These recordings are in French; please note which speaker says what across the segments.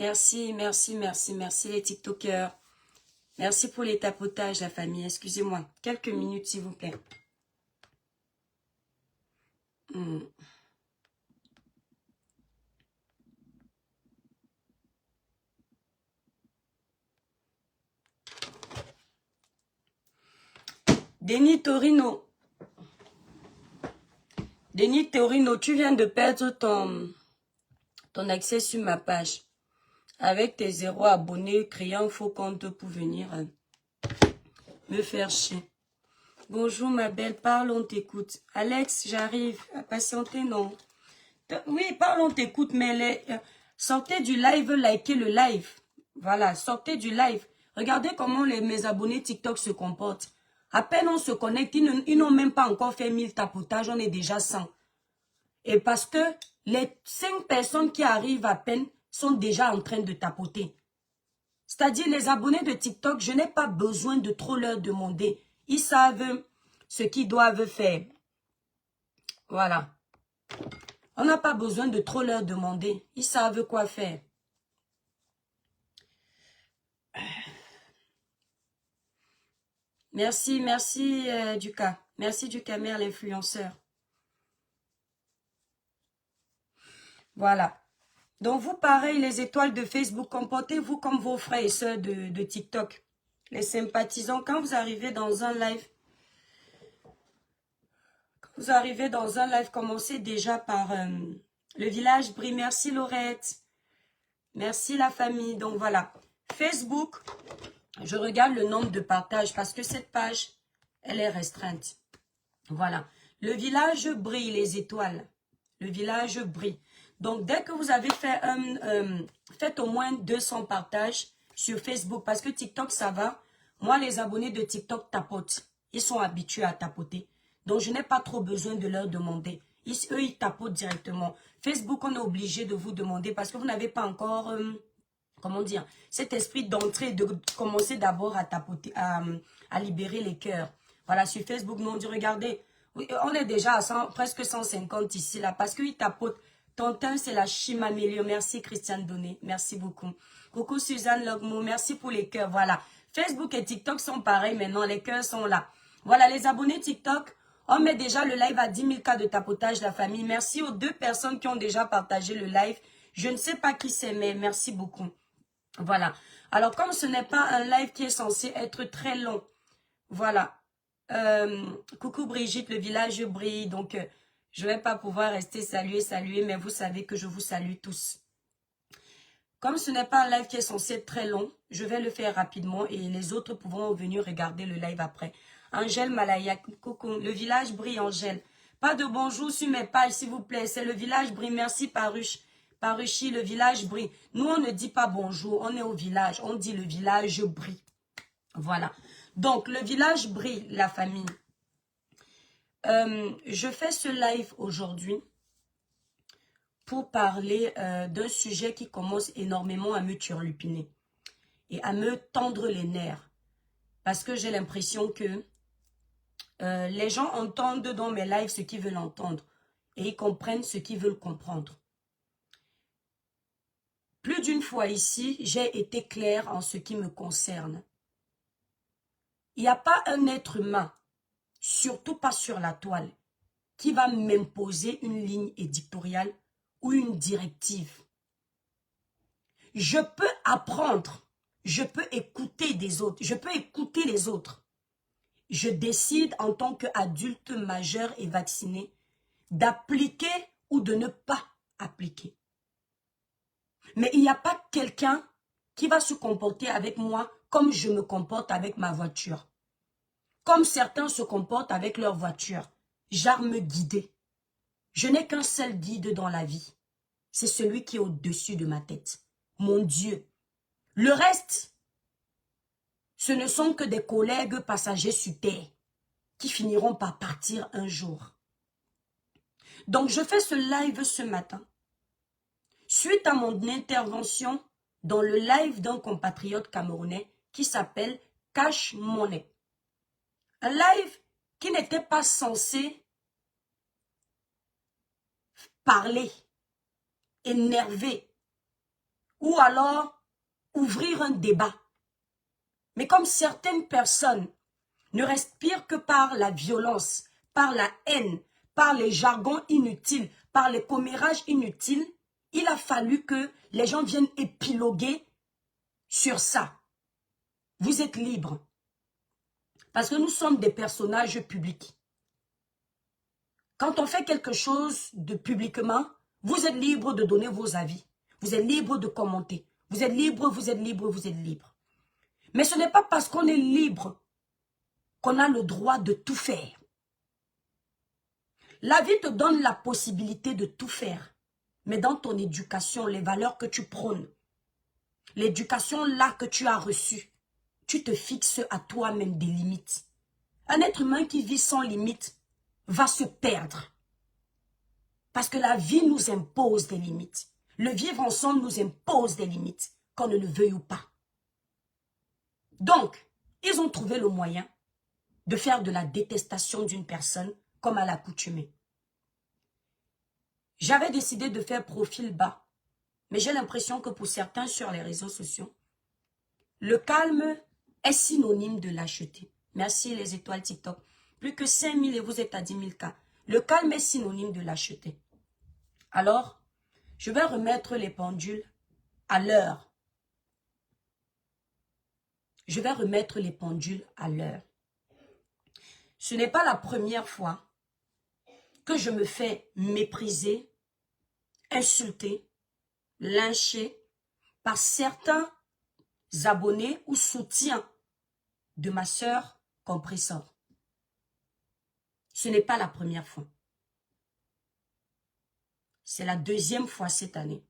Speaker 1: Merci, merci, merci, merci les TikTokers. Merci pour les tapotages, la famille. Excusez-moi, quelques minutes, s'il vous plaît. Denis Torino. Denis Torino, tu viens de perdre ton accès sur ma page. Avec tes 0 abonnés, créer un faux compte pour venir me faire chier. Bonjour ma belle, parle, on t'écoute. Alex, j'arrive. À patienter, non. Oui, parle, on t'écoute, mais sortez du live, likez le live. Voilà, sortez du live. Regardez comment mes abonnés TikTok se comportent. À peine on se connecte, ils n'ont même pas encore fait 1000 tapotages, on est déjà 100. Et parce que les 5 personnes qui arrivent à peine sont déjà en train de tapoter. C'est-à-dire les abonnés de TikTok, je n'ai pas besoin de trop leur demander. Ils savent ce qu'ils doivent faire. Voilà. On n'a pas besoin de trop leur demander. Ils savent quoi faire. Merci, merci Duca. Merci Duca, mère l'influenceur. Voilà. Donc vous, pareil, les étoiles de Facebook, comportez-vous comme vos frères et sœurs de TikTok. Les sympathisants, quand vous arrivez dans un live, commencez déjà par le village brille. Merci Laurette. Merci la famille. Donc voilà. Facebook, je regarde le nombre de partages parce que cette page, elle est restreinte. Voilà. Le village brille, les étoiles. Le village brille. Donc, dès que vous avez fait faites au moins 200 partages sur Facebook. Parce que TikTok, ça va. Moi, les abonnés de TikTok tapotent. Ils sont habitués à tapoter. Donc, je n'ai pas trop besoin de leur demander. Eux, ils tapotent directement. Facebook, on est obligé de vous demander parce que vous n'avez pas encore, comment dire, cet esprit d'entrée, de commencer d'abord à tapoter, à libérer les cœurs. Voilà, sur Facebook, nous on dit, regardez, oui, on est déjà à presque 150 ici, là, parce qu'ils tapotent. Tontin, c'est la Chimamélio. Merci, Christiane Donné. Merci beaucoup. Coucou, Suzanne Logmo. Merci pour les cœurs. Voilà. Facebook et TikTok sont pareils maintenant. Les cœurs sont là. Voilà, les abonnés TikTok, on met déjà le live à 10 000 cas de tapotage, la famille. Merci aux 2 personnes qui ont déjà partagé le live. Je ne sais pas qui c'est, mais merci beaucoup. Voilà. Alors, comme ce n'est pas un live qui est censé être très long, voilà. Coucou Brigitte, le village brille. Donc, je ne vais pas pouvoir rester saluer, mais vous savez que je vous salue tous. Comme ce n'est pas un live qui est censé être très long, je vais le faire rapidement et les autres pourront venir regarder le live après. Angèle Malaya, coucou, le village brille, Angèle. Pas de bonjour sur mes pages, s'il vous plaît. C'est le village brille. Merci, Paruche. Paruchi, le village brille. Nous, on ne dit pas bonjour, on est au village. On dit le village brille. Voilà. Donc, le village brille, la famille. Je fais ce live aujourd'hui pour parler d'un sujet qui commence énormément à me turlupiner et à me tendre les nerfs. Parce que j'ai l'impression que les gens entendent dans mes lives ce qu'ils veulent entendre et ils comprennent ce qu'ils veulent comprendre. Plus d'une fois ici, j'ai été claire en ce qui me concerne. Il n'y a pas un être humain, surtout pas sur la toile, qui va m'imposer une ligne éditoriale ou une directive. Je peux apprendre, je peux écouter des autres, je peux écouter les autres. Je décide en tant qu'adulte majeur et vacciné d'appliquer ou de ne pas appliquer. Mais il n'y a pas quelqu'un qui va se comporter avec moi comme je me comporte avec ma voiture. Comme certains se comportent avec leur voiture. J'arme guidée. Je n'ai qu'un seul guide dans la vie. C'est celui qui est au-dessus de ma tête. Mon Dieu. Le reste, ce ne sont que des collègues passagers sur terre qui finiront par partir un jour. Donc, je fais ce live ce matin suite à mon intervention dans le live d'un compatriote camerounais qui s'appelle Cash Money. Un live qui n'était pas censé parler, énerver ou alors ouvrir un débat. Mais comme certaines personnes ne respirent que par la violence, par la haine, par les jargons inutiles, par les commérages inutiles, il a fallu que les gens viennent épiloguer sur ça. Vous êtes libres. Parce que nous sommes des personnages publics. Quand on fait quelque chose de publiquement, vous êtes libre de donner vos avis. Vous êtes libre de commenter. Vous êtes libre, vous êtes libre, vous êtes libre. Mais ce n'est pas parce qu'on est libre qu'on a le droit de tout faire. La vie te donne la possibilité de tout faire. Mais dans ton éducation, les valeurs que tu prônes, l'éducation là que tu as reçue, tu te fixes à toi-même des limites. Un être humain qui vit sans limite va se perdre. Parce que la vie nous impose des limites. Le vivre ensemble nous impose des limites, qu'on ne le veuille ou pas. Donc, ils ont trouvé le moyen de faire de la détestation d'une personne comme à l'accoutumée. J'avais décidé de faire profil bas, mais j'ai l'impression que pour certains sur les réseaux sociaux, le calme est synonyme de lâcheté. Merci les étoiles TikTok. Plus que 5000 et vous êtes à 10 000 cas. Le calme est synonyme de lâcheté. Alors, je vais remettre les pendules à l'heure. Je vais remettre les pendules à l'heure. Ce n'est pas la première fois que je me fais mépriser, insulter, lyncher par certains abonnés ou soutiens de ma sœur Compressor. Ce n'est pas la première fois. C'est la deuxième fois cette année.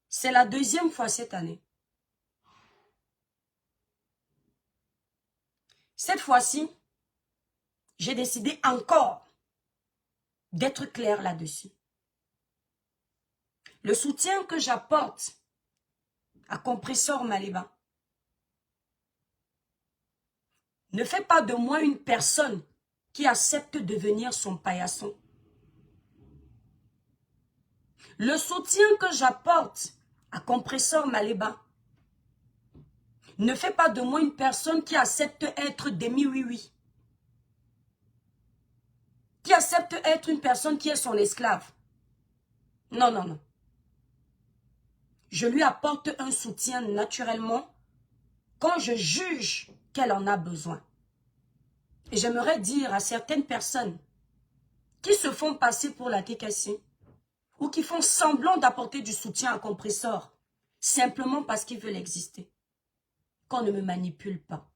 Speaker 1: C'est la deuxième fois cette année. Cette fois-ci, j'ai décidé encore d'être clair là-dessus. Le soutien que j'apporte à Compressor Maléba ne fait pas de moi une personne qui accepte de devenir son paillasson. Le soutien que j'apporte à Compressor Maléba ne fait pas de moi une personne qui accepte être demi-oui-oui. Qui accepte être une personne qui est son esclave. Non, non, non. Je lui apporte un soutien naturellement quand je juge qu'elle en a besoin. Et j'aimerais dire à certaines personnes qui se font passer pour la TKC ou qui font semblant d'apporter du soutien à Compressor simplement parce qu'ils veulent exister, qu'on ne me manipule pas.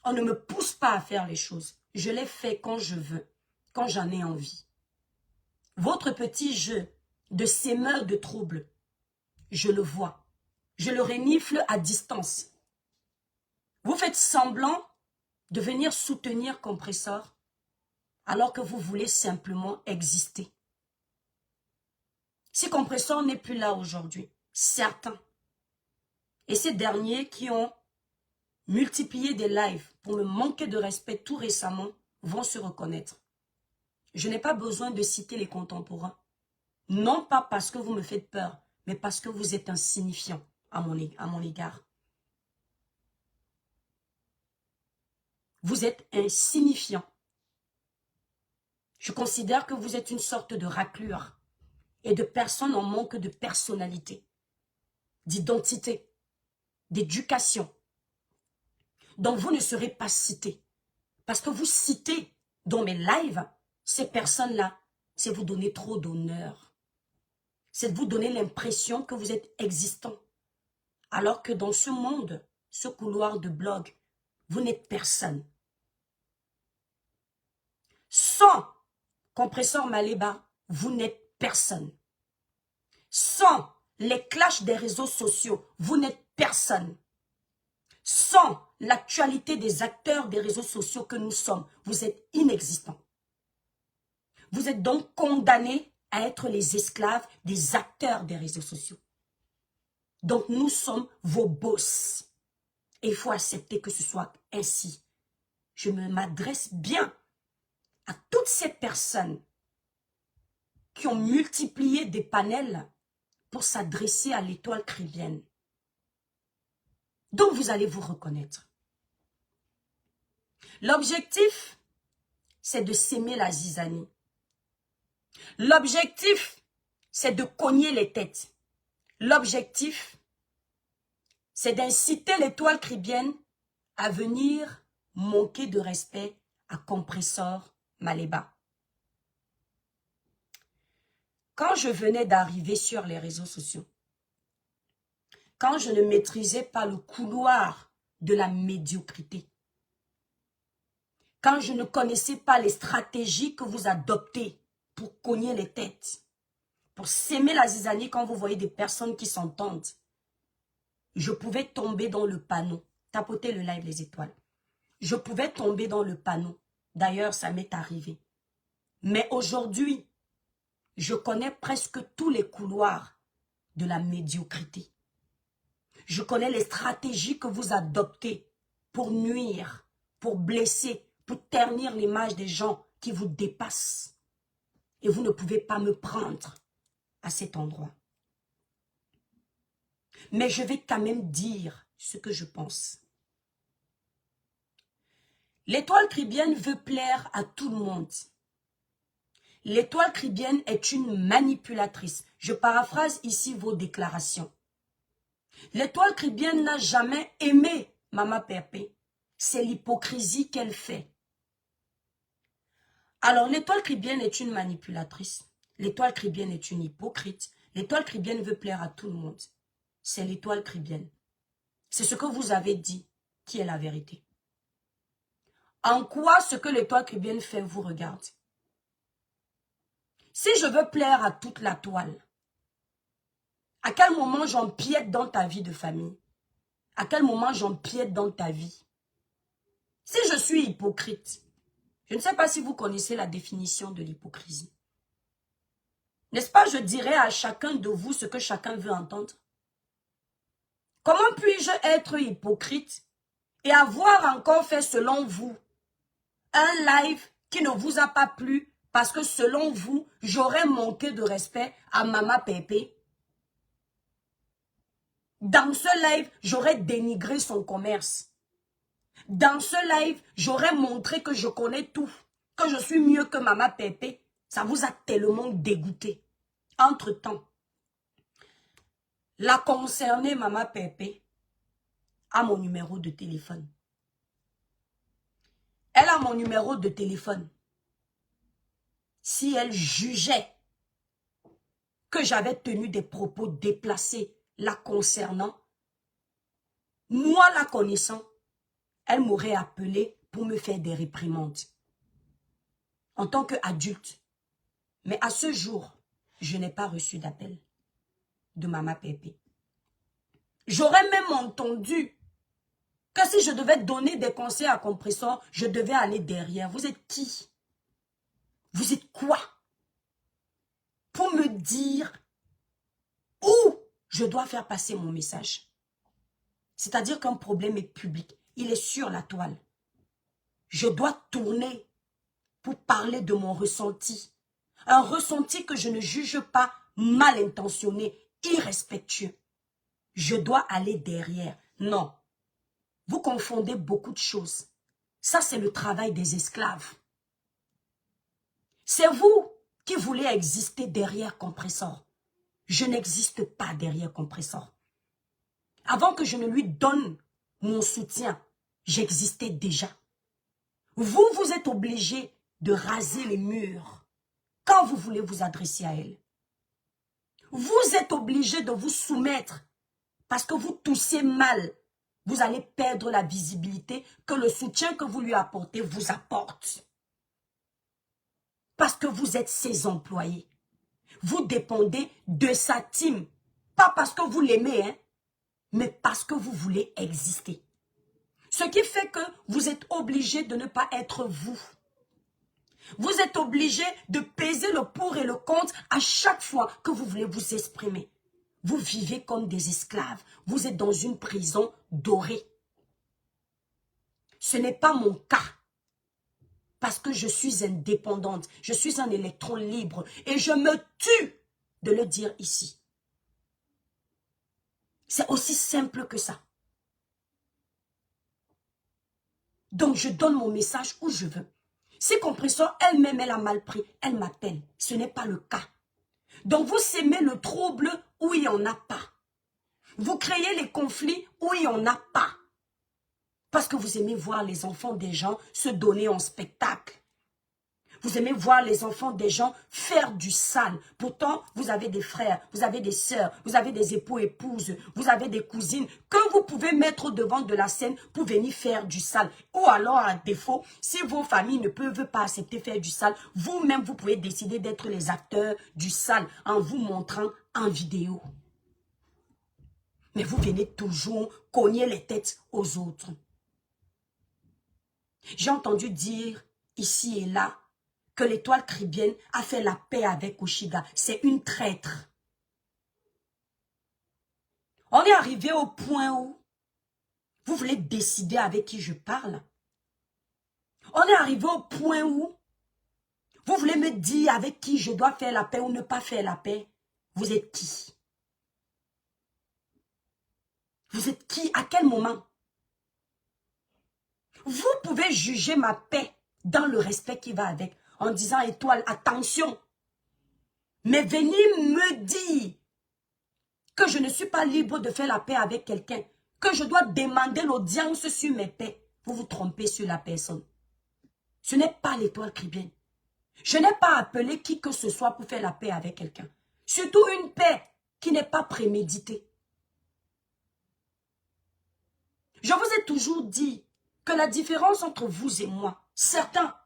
Speaker 1: On ne me pousse pas à faire les choses. Je les fais quand je veux, quand j'en ai envie. Votre petit jeu de sémeur de troubles, je le vois. Je le renifle à distance. Vous faites semblant de venir soutenir Compressor alors que vous voulez simplement exister. Si Compressor n'est plus là aujourd'hui, certains, et ces derniers qui ont multiplié des lives pour me manquer de respect tout récemment, vont se reconnaître. Je n'ai pas besoin de citer les contemporains. Non pas parce que vous me faites peur, mais parce que vous êtes insignifiant à mon égard. Vous êtes insignifiant. Je considère que vous êtes une sorte de raclure et de personnes en manque de personnalité, d'identité, d'éducation. Donc vous ne serez pas cité. Parce que vous citez dans mes lives ces personnes-là, c'est vous donner trop d'honneur. C'est vous donner l'impression que vous êtes existant. Alors que dans ce monde, ce couloir de blog, vous n'êtes personne. Sans Compressor Maléba, vous n'êtes personne. Sans les clashs des réseaux sociaux, vous n'êtes personne. Sans l'actualité des acteurs des réseaux sociaux que nous sommes, vous êtes inexistants. Vous êtes donc condamnés à être les esclaves des acteurs des réseaux sociaux. Donc nous sommes vos boss. Et il faut accepter que ce soit ainsi. Je m'adresse bien à toutes ces personnes qui ont multiplié des panels pour s'adresser à l'étoile caribéenne. Donc vous allez vous reconnaître. L'objectif, c'est de s'aimer la zizanie. L'objectif, c'est de cogner les têtes. L'objectif, c'est d'inciter l'étoile caribéenne à venir manquer de respect à Compressor Maléba. Quand je venais d'arriver sur les réseaux sociaux, quand je ne maîtrisais pas le couloir de la médiocrité, quand je ne connaissais pas les stratégies que vous adoptez pour cogner les têtes, pour s'aimer la zizanie quand vous voyez des personnes qui s'entendent, je pouvais tomber dans le panneau. Tapotez le live les étoiles. Je pouvais tomber dans le panneau. D'ailleurs, ça m'est arrivé. Mais aujourd'hui, je connais presque tous les couloirs de la médiocrité. Je connais les stratégies que vous adoptez pour nuire, pour blesser, pour ternir l'image des gens qui vous dépassent. Et vous ne pouvez pas me prendre à cet endroit. Mais je vais quand même dire ce que je pense. L'étoile caribéenne veut plaire à tout le monde. L'étoile caribéenne est une manipulatrice. Je paraphrase ici vos déclarations. L'étoile caribéenne n'a jamais aimé Mama Pépé. C'est l'hypocrisie qu'elle fait. Alors, l'étoile caribéenne est une manipulatrice. L'étoile caribéenne est une hypocrite. L'étoile caribéenne veut plaire à tout le monde. C'est l'étoile caribéenne. C'est ce que vous avez dit qui est la vérité. En quoi ce que l'étoile caribéenne fait vous regarde? Si je veux plaire à toute la toile, à quel moment j'empiète dans ta vie de famille? À quel moment j'empiète dans ta vie? Si je suis hypocrite, je ne sais pas si vous connaissez la définition de l'hypocrisie. N'est-ce pas, je dirais à chacun de vous ce que chacun veut entendre? Comment puis-je être hypocrite et avoir encore fait selon vous un live qui ne vous a pas plu parce que selon vous, j'aurais manqué de respect à Mama Pépé? Dans ce live, j'aurais dénigré son commerce. Dans ce live, j'aurais montré que je connais tout, que je suis mieux que Mama Pépé. Ça vous a tellement dégoûté. Entre-temps, la concernée Mama Pépé a mon numéro de téléphone. Elle a mon numéro de téléphone. Si elle jugeait que j'avais tenu des propos déplacés la concernant, moi la connaissant, elle m'aurait appelé pour me faire des réprimandes en tant qu'adulte. Mais à ce jour, je n'ai pas reçu d'appel de Mama Pépé. J'aurais même entendu que si je devais donner des conseils à Compressor, je devais aller derrière. Vous êtes qui? Vous êtes quoi? Pour me dire où je dois faire passer mon message. C'est-à-dire qu'un problème est public. Il est sur la toile. Je dois tourner pour parler de mon ressenti. Un ressenti que je ne juge pas mal intentionné, irrespectueux. Je dois aller derrière. Non. Vous confondez beaucoup de choses. Ça, c'est le travail des esclaves. C'est vous qui voulez exister derrière Compressor. Je n'existe pas derrière Compressor. Avant que je ne lui donne mon soutien, j'existais déjà. Vous, vous êtes obligé de raser les murs quand vous voulez vous adresser à elle. Vous êtes obligé de vous soumettre parce que vous toussez mal. Vous allez perdre la visibilité que le soutien que vous lui apportez vous apporte. Parce que vous êtes ses employés. Vous dépendez de sa team. Pas parce que vous l'aimez, hein, mais parce que vous voulez exister. Ce qui fait que vous êtes obligé de ne pas être vous. Vous êtes obligé de peser le pour et le contre à chaque fois que vous voulez vous exprimer. Vous vivez comme des esclaves. Vous êtes dans une prison dorée. Ce n'est pas mon cas. Parce que je suis indépendante. Je suis un électron libre. Et je me tue de le dire ici. C'est aussi simple que ça. Donc, je donne mon message où je veux. Si Compresseur elle-même, elle a mal pris, elle m'appelle. Ce n'est pas le cas. Donc, vous s'aimez le trouble où il n'y en a pas. Vous créez les conflits où il n'y en a pas. Parce que vous aimez voir les enfants des gens se donner en spectacle. Vous aimez voir les enfants des gens faire du sale. Pourtant, vous avez des frères, vous avez des sœurs, vous avez des époux, épouses, vous avez des cousines que vous pouvez mettre devant de la scène pour venir faire du sale. Ou alors, à défaut, si vos familles ne peuvent pas accepter faire du sale, vous-même, vous pouvez décider d'être les acteurs du sale en vous montrant en vidéo. Mais vous venez toujours cogner les têtes aux autres. J'ai entendu dire ici et là que l'étoile caribéenne a fait la paix avec Oshiga. C'est une traître. On est arrivé au point où vous voulez décider avec qui je parle. On est arrivé au point où vous voulez me dire avec qui je dois faire la paix ou ne pas faire la paix. Vous êtes qui? Vous êtes qui? À quel moment? Vous pouvez juger ma paix dans le respect qui va avec. En disant, étoile, attention. Mais venir me dire que je ne suis pas libre de faire la paix avec quelqu'un, que je dois demander l'audience sur mes paix, vous vous trompez sur la personne. Ce n'est pas l'étoile caribéenne. Je n'ai pas appelé qui que ce soit pour faire la paix avec quelqu'un. Surtout une paix qui n'est pas préméditée. Je vous ai toujours dit que la différence entre vous et moi, certains,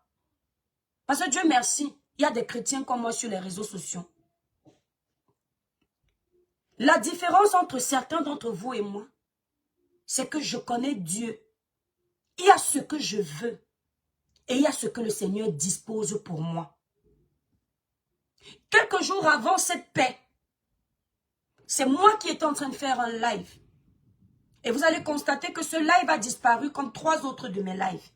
Speaker 1: parce que Dieu merci, il y a des chrétiens comme moi sur les réseaux sociaux. La différence entre certains d'entre vous et moi, c'est que je connais Dieu. Il y a ce que je veux et il y a ce que le Seigneur dispose pour moi. Quelques jours avant cette paix, c'est moi qui étais en train de faire un live. Et vous allez constater que ce live a disparu comme 3 autres de mes lives.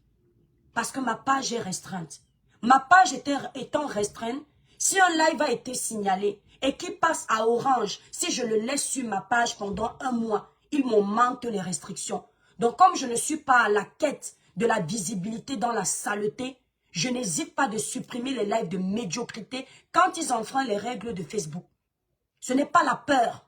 Speaker 1: Parce que ma page est restreinte. Ma page étant restreinte, si un live a été signalé et qui passe à orange, si je le laisse sur ma page pendant 1 mois, il m'augmente les restrictions. Donc comme je ne suis pas à la quête de la visibilité dans la saleté, je n'hésite pas de supprimer les lives de médiocrité quand ils enfreignent les règles de Facebook. Ce n'est pas la peur.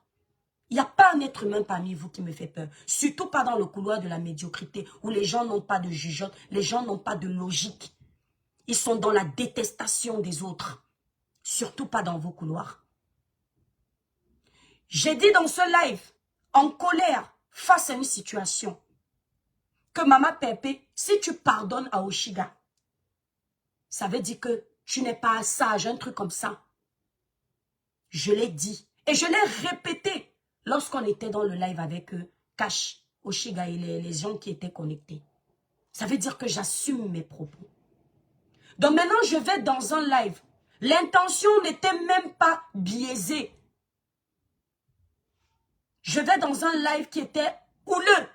Speaker 1: Il n'y a pas un être humain parmi vous qui me fait peur. Surtout pas dans le couloir de la médiocrité où les gens n'ont pas de jugeote, les gens n'ont pas de logique. Ils sont dans la détestation des autres. Surtout pas dans vos couloirs. J'ai dit dans ce live, en colère, face à une situation, que Mama Pepe, si tu pardonnes à Oshiga, ça veut dire que tu n'es pas sage, un truc comme ça. Je l'ai dit. Et je l'ai répété lorsqu'on était dans le live avec Cash, Oshiga et les gens qui étaient connectés. Ça veut dire que j'assume mes propos. Donc maintenant, je vais dans un live. L'intention n'était même pas biaisée. Je vais dans un live qui était houleux.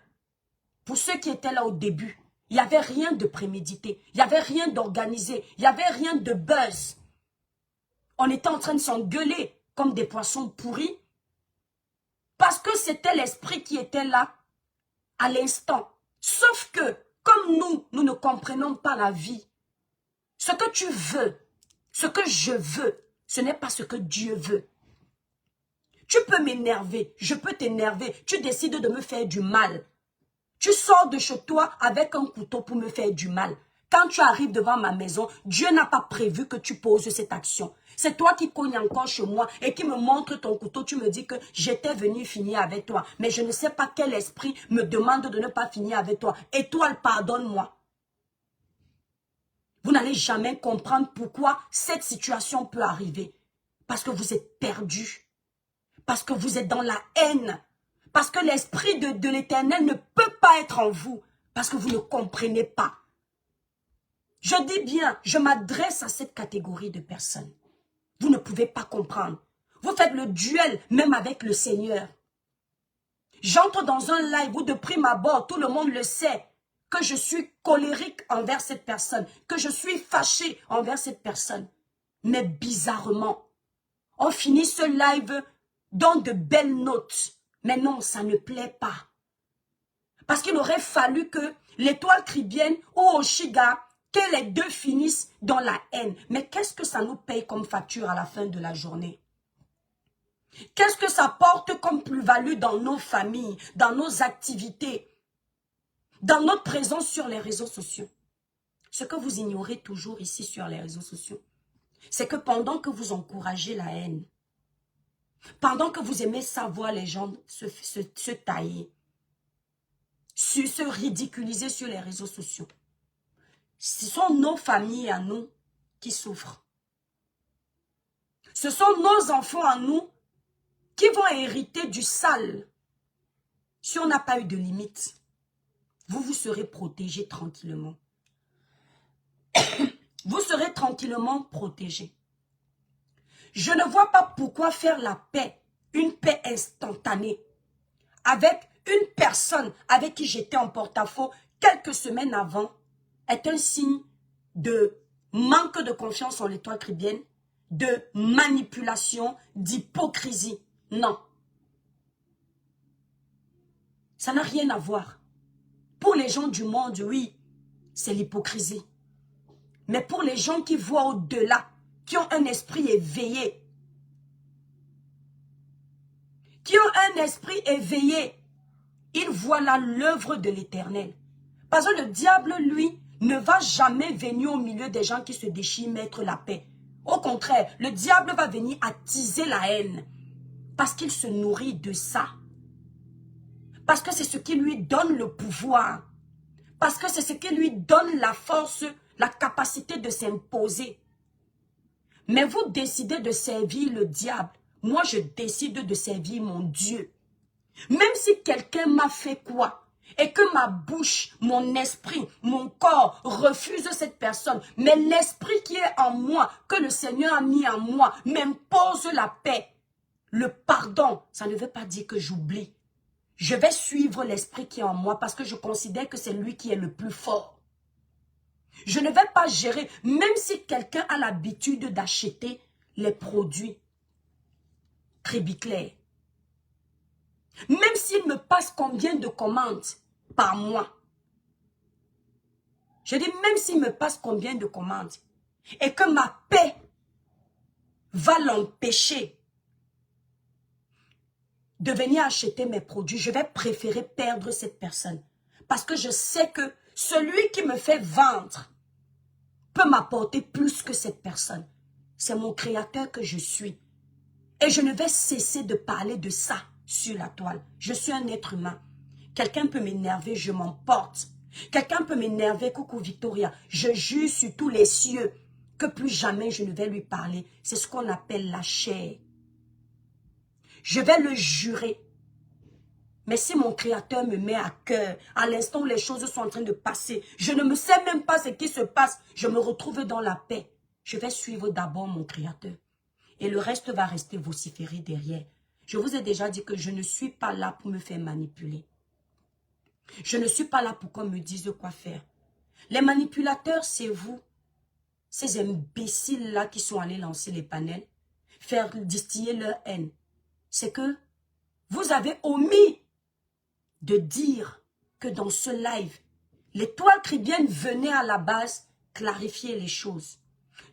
Speaker 1: Pour ceux qui étaient là au début, il n'y avait rien de prémédité. Il n'y avait rien d'organisé. Il n'y avait rien de buzz. On était en train de s'engueuler comme des poissons pourris. Parce que c'était l'esprit qui était là à l'instant. Sauf que, comme nous ne comprenons pas la vie, ce que tu veux, ce que je veux, ce n'est pas ce que Dieu veut. Tu peux m'énerver, je peux t'énerver, tu décides de me faire du mal. Tu sors de chez toi avec un couteau pour me faire du mal. Quand tu arrives devant ma maison, Dieu n'a pas prévu que tu poses cette action. C'est toi qui cognes encore chez moi et qui me montre ton couteau. Tu me dis que j'étais venu finir avec toi. Mais je ne sais pas quel esprit me demande de ne pas finir avec toi. Étoile, pardonne-moi. Vous n'allez jamais comprendre pourquoi cette situation peut arriver. Parce que vous êtes perdu. Parce que vous êtes dans la haine. Parce que l'esprit de l'Éternel ne peut pas être en vous. Parce que vous ne comprenez pas. Je dis bien, je m'adresse à cette catégorie de personnes. Vous ne pouvez pas comprendre. Vous faites le duel même avec le Seigneur. J'entre dans un live où de prime abord, tout le monde le sait, que je suis colérique envers cette personne, que je suis fâché envers cette personne. Mais bizarrement, on finit ce live dans de belles notes. Mais non, ça ne plaît pas. Parce qu'il aurait fallu que l'étoile caribéenne ou Oshiga, que les deux finissent dans la haine. Mais qu'est-ce que ça nous paye comme facture à la fin de la journée? Qu'est-ce que ça porte comme plus-value dans nos familles, dans nos activités, dans notre présence sur les réseaux sociaux? Ce que vous ignorez toujours ici sur les réseaux sociaux, c'est que pendant que vous encouragez la haine, pendant que vous aimez savoir les gens se tailler, se ridiculiser sur les réseaux sociaux, ce sont nos familles à nous qui souffrent. Ce sont nos enfants à nous qui vont hériter du sale. Si on n'a pas eu de limite, vous serez protégés tranquillement. Vous serez tranquillement protégés. Je ne vois pas pourquoi faire la paix, une paix instantanée, avec une personne avec qui j'étais en porte-à-faux quelques semaines avant, est un signe de manque de confiance en l'étoile caribéenne, de manipulation, d'hypocrisie. Non. Ça n'a rien à voir. Pour les gens du monde, oui, c'est l'hypocrisie. Mais pour les gens qui voient au-delà, qui ont un esprit éveillé, ils voient là l'œuvre de l'Éternel. Parce que le diable, lui, ne va jamais venir au milieu des gens qui se déchirent mettre la paix. Au contraire, le diable va venir attiser la haine. Parce qu'il se nourrit de ça. Parce que c'est ce qui lui donne le pouvoir. Parce que c'est ce qui lui donne la force, la capacité de s'imposer. Mais vous décidez de servir le diable. Moi, je décide de servir mon Dieu. Même si quelqu'un m'a fait quoi, et que ma bouche, mon esprit, mon corps refuse cette personne, mais l'esprit qui est en moi, que le Seigneur a mis en moi, m'impose la paix. Le pardon, ça ne veut pas dire que j'oublie. Je vais suivre l'esprit qui est en moi parce que je considère que c'est lui qui est le plus fort. Je ne vais pas gérer, même si quelqu'un a l'habitude d'acheter les produits Trébiclair. Même s'il me passe combien de commandes par mois. Je dis même s'il me passe combien de commandes. Et que ma paix va l'empêcher de venir acheter mes produits. Je vais préférer perdre cette personne. Parce que je sais que celui qui me fait vendre peut m'apporter plus que cette personne. C'est mon créateur que je suis. Et je ne vais cesser de parler de ça sur la toile. Je suis un être humain. Quelqu'un peut m'énerver, je m'emporte. Quelqu'un peut m'énerver, coucou Victoria. Je jure sur tous les cieux que plus jamais je ne vais lui parler. C'est ce qu'on appelle la chair. Je vais le jurer. Mais si mon créateur me met à cœur, à l'instant où les choses sont en train de passer, je ne me sais même pas ce qui se passe, je me retrouve dans la paix. Je vais suivre d'abord mon créateur. Et le reste va rester vociférer derrière. Je vous ai déjà dit que je ne suis pas là pour me faire manipuler. Je ne suis pas là pour qu'on me dise quoi faire. Les manipulateurs, c'est vous. Ces imbéciles-là qui sont allés lancer les panels, faire distiller leur haine. C'est que vous avez omis de dire que dans ce live, l'étoile caribéenne venait à la base clarifier les choses.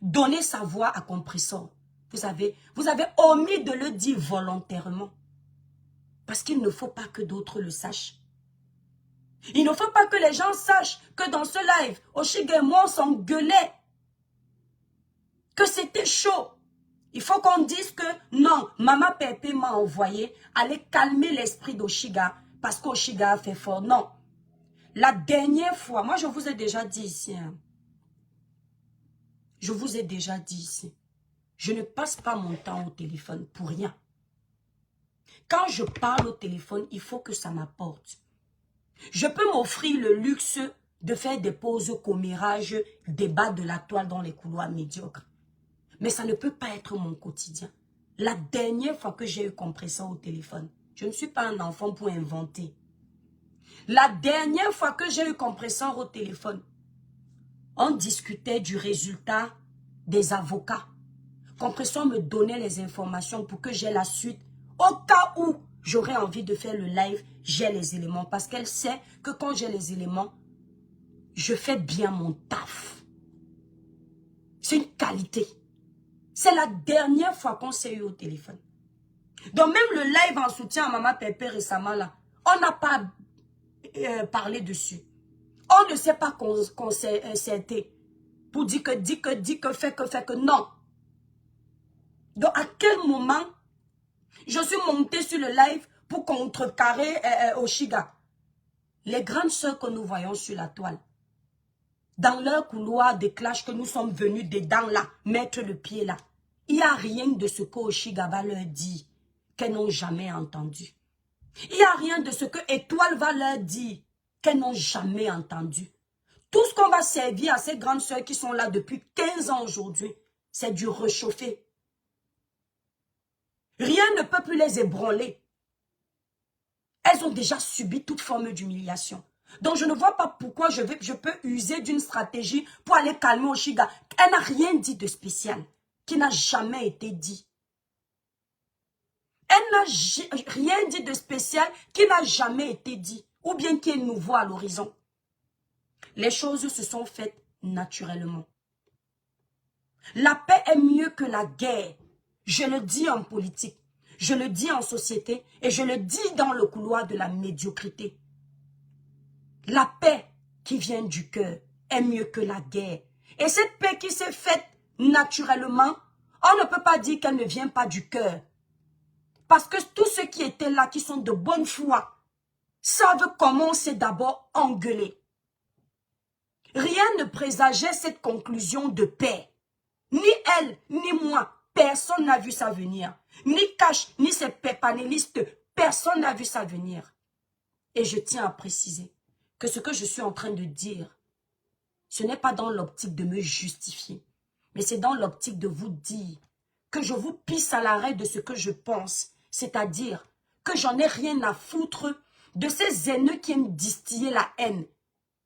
Speaker 1: Donner sa voix à Compressor. Vous avez omis de le dire volontairement. Parce qu'il ne faut pas que d'autres le sachent. Il ne faut pas que les gens sachent que dans ce live, Oshiga et moi, on s'engueulait. Que c'était chaud. Il faut qu'on dise que non, Maman Pépé m'a envoyé aller calmer l'esprit d'Oshiga parce qu'Oshiga a fait fort. Non. La dernière fois, moi je vous ai déjà dit ici. Hein, je vous ai déjà dit ici. Je ne passe pas mon temps au téléphone pour rien. Quand je parle au téléphone, il faut que ça m'apporte. Je peux m'offrir le luxe de faire des pauses commérages, débat de la toile dans les couloirs médiocres. Mais ça ne peut pas être mon quotidien. La dernière fois que j'ai eu Compressor au téléphone, je ne suis pas un enfant pour inventer. La dernière fois que j'ai eu Compresseur au téléphone, on discutait du résultat des avocats. Compresseur me donnait les informations pour que j'ai la suite. Au cas où j'aurais envie de faire le live, j'ai les éléments. Parce qu'elle sait que quand j'ai les éléments, je fais bien mon taf. C'est une qualité. C'est la dernière fois qu'on s'est eu au téléphone. Donc même le live en soutien à Maman Pépé récemment là, on n'a pas parlé dessus. On ne s'est pas concerté pour dire que, fait que, non. Donc à quel moment je suis montée sur le live pour contrecarrer Oshiga? Les grandes sœurs que nous voyons sur la toile, dans leur couloir de clash que nous sommes venus dedans là, mettre le pied là, il n'y a rien de ce que Oshiga va leur dire qu'elles n'ont jamais entendu. Il n'y a rien de ce que Étoile va leur dire qu'elles n'ont jamais entendu. Tout ce qu'on va servir à ces grandes sœurs qui sont là depuis 15 ans aujourd'hui, c'est du réchauffé. Rien ne peut plus les ébranler. Elles ont déjà subi toute forme d'humiliation. Donc je ne vois pas pourquoi je peux user d'une stratégie pour aller calmer Oshiga. Elle n'a rien dit de spécial, qui n'a jamais été dit. Elle n'a rien dit de spécial qui n'a jamais été dit, ou bien qui est nouveau à l'horizon. Les choses se sont faites naturellement. La paix est mieux que la guerre. Je le dis en politique, je le dis en société et je le dis dans le couloir de la médiocrité. La paix qui vient du cœur est mieux que la guerre. Et cette paix qui s'est faite naturellement, on ne peut pas dire qu'elle ne vient pas du cœur. Parce que tous ceux qui étaient là, qui sont de bonne foi, savent comment on s'est d'abord engueulé. Rien ne présageait cette conclusion de paix. Ni elle, ni moi, personne n'a vu ça venir. Ni Cash, ni ces panélistes, personne n'a vu ça venir. Et je tiens à préciser que ce que je suis en train de dire, ce n'est pas dans l'optique de me justifier, mais c'est dans l'optique de vous dire que je vous pisse à l'arrêt de ce que je pense, c'est-à-dire que j'en ai rien à foutre de ces haineux qui aiment distiller la haine.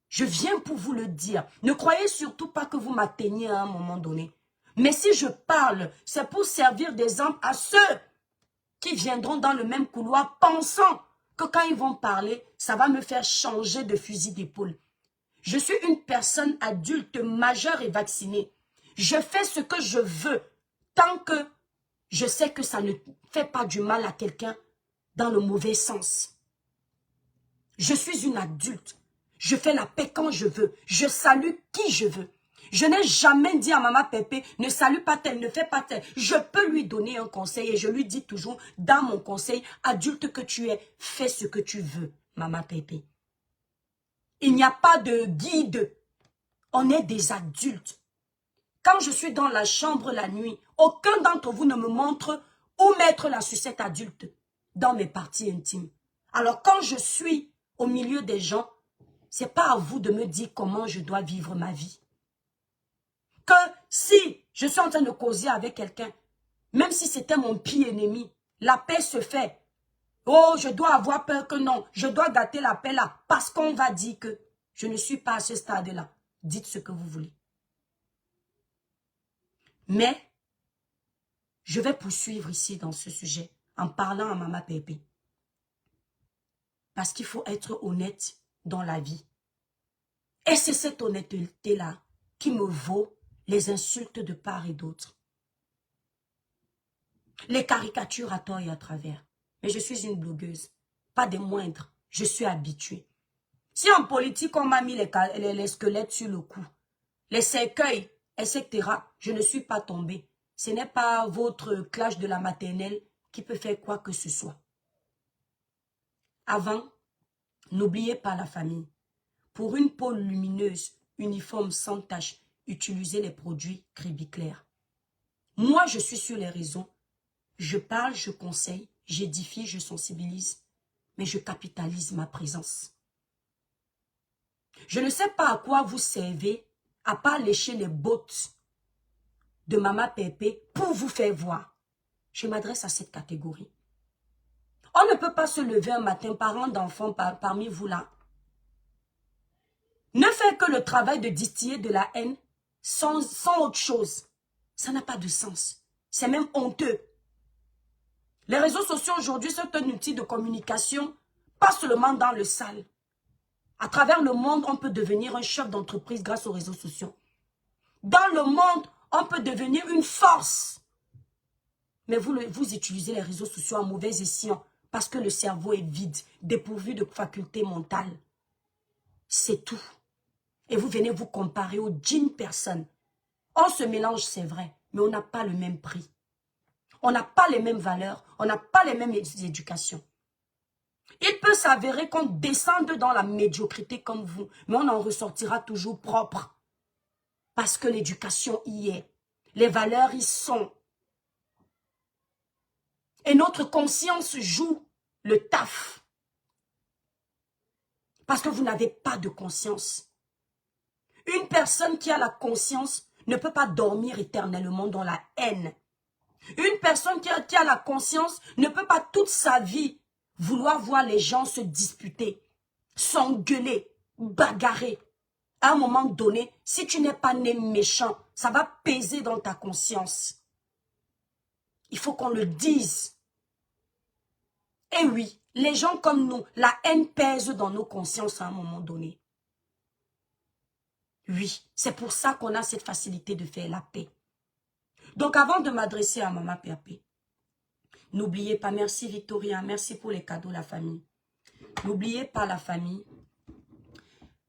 Speaker 1: Je viens pour vous le dire. Ne croyez surtout pas que vous m'atteignez à un moment donné. Mais si je parle, c'est pour servir d'exemple à ceux qui viendront dans le même couloir pensant que quand ils vont parler, ça va me faire changer de fusil d'épaule. Je suis une personne adulte, majeure et vaccinée. Je fais ce que je veux tant que je sais que ça ne fait pas du mal à quelqu'un dans le mauvais sens. Je suis une adulte. Je fais la paix quand je veux. Je salue qui je veux. Je n'ai jamais dit à Maman Pépé, ne salue pas tel, ne fais pas tel. Je peux lui donner un conseil et je lui dis toujours, dans mon conseil, adulte que tu es, fais ce que tu veux, Maman Pépé. Il n'y a pas de guide. On est des adultes. Quand je suis dans la chambre la nuit, aucun d'entre vous ne me montre où mettre la sucette adulte dans mes parties intimes. Alors quand je suis au milieu des gens, c'est pas à vous de me dire comment je dois vivre ma vie. Que si je suis en train de causer avec quelqu'un, même si c'était mon pire ennemi, la paix se fait. Oh, je dois avoir peur que non, je dois gâter la paix là, parce qu'on va dire que je ne suis pas à ce stade-là. Dites ce que vous voulez. Mais, je vais poursuivre ici dans ce sujet, en parlant à Maman Pépé. Parce qu'il faut être honnête dans la vie. Et c'est cette honnêteté-là qui me vaut les insultes de part et d'autre. Les caricatures à tort et à travers. Mais je suis une blogueuse, pas des moindres. Je suis habituée. Si en politique, on m'a mis les squelettes sur le cou, les cercueils, etc., je ne suis pas tombée. Ce n'est pas votre clash de la maternelle qui peut faire quoi que ce soit. Avant, n'oubliez pas la famille. Pour une peau lumineuse, uniforme, sans tache, utilisez les produits Crébiclair. Moi, je suis sur les réseaux. Je parle, je conseille, j'édifie, je sensibilise. Mais je capitalise ma présence. Je ne sais pas à quoi vous servez, à part lécher les bottes de Maman Pépé pour vous faire voir. Je m'adresse à cette catégorie. On ne peut pas se lever un matin, parents d'enfants parmi vous là, Ne faites que le travail de distiller de la haine sans autre chose. Ça n'a pas de sens. C'est même honteux. Les réseaux sociaux aujourd'hui sont un outil de communication, pas seulement dans le sale. À travers le monde, on peut devenir un chef d'entreprise grâce aux réseaux sociaux. Dans le monde, on peut devenir une force. Mais vous utilisez les réseaux sociaux en mauvais escient parce que le cerveau est vide, dépourvu de facultés mentales. C'est tout. Et vous venez vous comparer aux 10 personnes. On se mélange, c'est vrai, mais on n'a pas le même prix. On n'a pas les mêmes valeurs, on n'a pas les mêmes éducations. Il peut s'avérer qu'on descende dans la médiocrité comme vous, mais on en ressortira toujours propre. Parce que l'éducation y est. Les valeurs y sont. Et notre conscience joue le taf. Parce que vous n'avez pas de conscience. Une personne qui a la conscience ne peut pas dormir éternellement dans la haine. Une personne qui a la conscience ne peut pas toute sa vie vouloir voir les gens se disputer, s'engueuler, bagarrer. À un moment donné, si tu n'es pas né méchant, ça va peser dans ta conscience. Il faut qu'on le dise. Et oui, les gens comme nous, la haine pèse dans nos consciences à un moment donné. Oui, c'est pour ça qu'on a cette facilité de faire la paix. Donc avant de m'adresser à Maman PAP, n'oubliez pas, merci Victoria, merci pour les cadeaux la famille. N'oubliez pas la famille,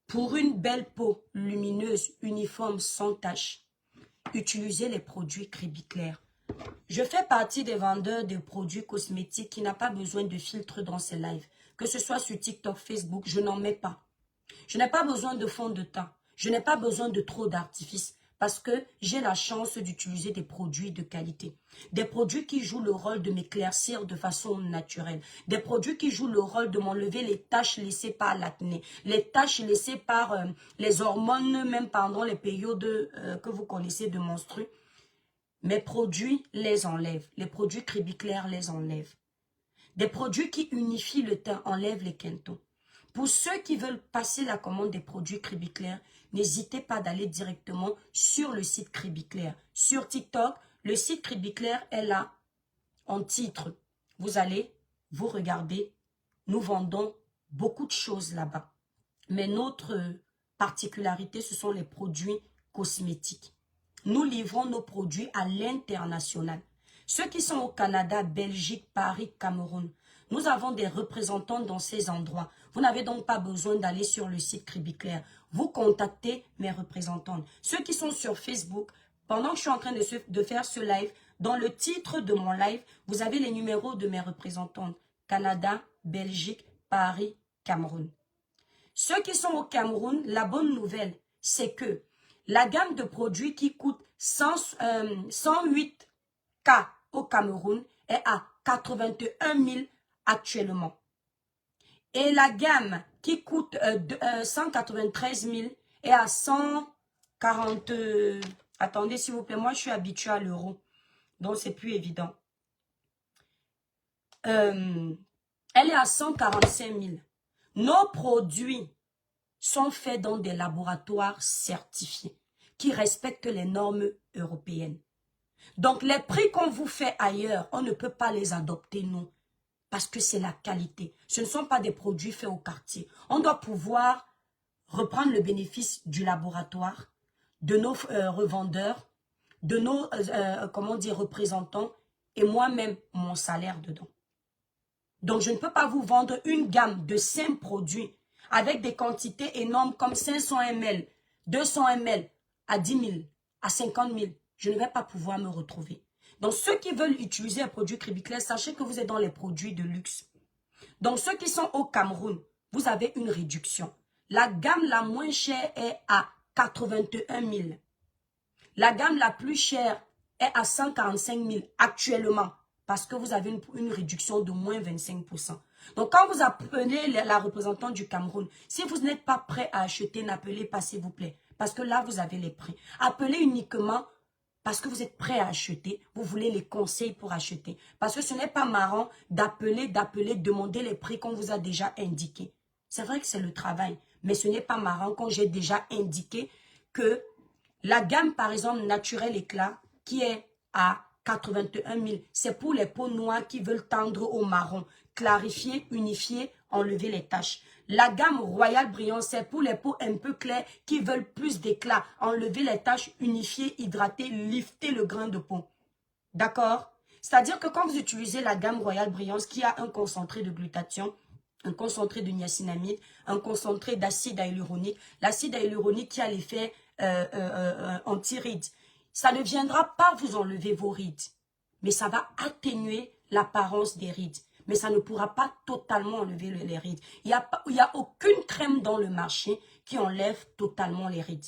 Speaker 1: pour une belle peau lumineuse, uniforme, sans tache, utilisez les produits Crébiclair. Je fais partie des vendeurs de produits cosmétiques qui n'ont pas besoin de filtre dans ces lives. Que ce soit sur TikTok, Facebook, je n'en mets pas. Je n'ai pas besoin de fond de teint. Je n'ai pas besoin de trop d'artifice parce que j'ai la chance d'utiliser des produits de qualité. Des produits qui jouent le rôle de m'éclaircir de façon naturelle. Des produits qui jouent le rôle de m'enlever les taches laissées par l'acné. Les taches laissées par les hormones, même pendant les périodes que vous connaissez de menstrues. Mes produits les enlèvent. Les produits Crébiclair les enlèvent. Des produits qui unifient le teint enlèvent les quintons. Pour ceux qui veulent passer la commande des produits Crébiclair, n'hésitez pas d'aller directement sur le site Crébiclair. Sur TikTok, le site Crébiclair est là en titre. Vous allez, vous regardez, nous vendons beaucoup de choses là-bas. Mais notre particularité, ce sont les produits cosmétiques. Nous livrons nos produits à l'international. Ceux qui sont au Canada, Belgique, Paris, Cameroun, nous avons des représentants dans ces endroits. Vous n'avez donc pas besoin d'aller sur le site Crébiclair. Vous contactez mes représentants. Ceux qui sont sur Facebook, pendant que je suis en train de faire ce live, dans le titre de mon live, vous avez les numéros de mes représentants. Canada, Belgique, Paris, Cameroun. Ceux qui sont au Cameroun, la bonne nouvelle, c'est que la gamme de produits qui coûte 108 K au Cameroun est à 81 000 actuellement. Et la gamme qui coûte 193 000 est à 140... attendez s'il vous plaît, moi je suis habituée à l'euro, donc c'est plus évident. Elle est à 145 000. Nos produits sont faits dans des laboratoires certifiés qui respectent les normes européennes. Donc, les prix qu'on vous fait ailleurs, on ne peut pas les adopter, nous, parce que c'est la qualité. Ce ne sont pas des produits faits au quartier. On doit pouvoir reprendre le bénéfice du laboratoire, de nos revendeurs, de nos représentants, et moi-même, mon salaire dedans. Donc, je ne peux pas vous vendre une gamme de 5 produits avec des quantités énormes comme 500 ml, 200 ml, à 10 000, à 50 000. Je ne vais pas pouvoir me retrouver. Donc, ceux qui veulent utiliser un produit Crébiclair, sachez que vous êtes dans les produits de luxe. Donc, ceux qui sont au Cameroun, vous avez une réduction. La gamme la moins chère est à 81 000. La gamme la plus chère est à 145 000 actuellement parce que vous avez une réduction de moins 25%. Donc, quand vous appelez la représentante du Cameroun, si vous n'êtes pas prêt à acheter, n'appelez pas s'il vous plaît. Parce que là, vous avez les prix. Appelez uniquement parce que vous êtes prêt à acheter. Vous voulez les conseils pour acheter. Parce que ce n'est pas marrant d'appeler, demander les prix qu'on vous a déjà indiqués. C'est vrai que c'est le travail. Mais ce n'est pas marrant quand j'ai déjà indiqué que la gamme, par exemple, naturel éclat, qui est à 81 000, c'est pour les peaux noires qui veulent tendre au marron, clarifier, unifier, enlever les taches. La gamme Royal Brillant, c'est pour les peaux un peu claires qui veulent plus d'éclat, enlever les taches, unifier, hydrater, lifter le grain de peau. D'accord? C'est-à-dire que quand vous utilisez la gamme Royal Brillance qui a un concentré de glutathion, un concentré de niacinamide, un concentré d'acide hyaluronique, l'acide hyaluronique qui a l'effet anti-rides, ça ne viendra pas vous enlever vos rides, mais ça va atténuer l'apparence des rides. Mais ça ne pourra pas totalement enlever les rides. Il n'y a aucune crème dans le marché qui enlève totalement les rides.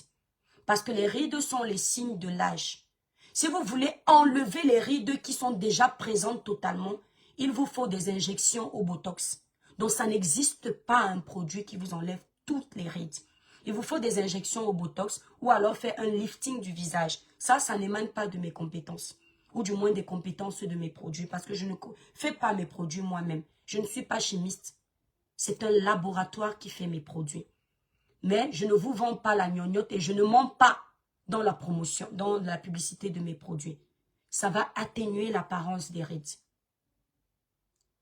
Speaker 1: Parce que les rides sont les signes de l'âge. Si vous voulez enlever les rides qui sont déjà présentes totalement, il vous faut des injections au Botox. Donc, ça n'existe pas un produit qui vous enlève toutes les rides. Il vous faut des injections au Botox ou alors faire un lifting du visage. Ça n'émane pas de mes compétences. Ou du moins des compétences de mes produits. Parce que je ne fais pas mes produits moi-même. Je ne suis pas chimiste. C'est un laboratoire qui fait mes produits. Mais je ne vous vends pas la gnognotte et je ne mens pas dans la promotion, dans la publicité de mes produits. Ça va atténuer l'apparence des rides.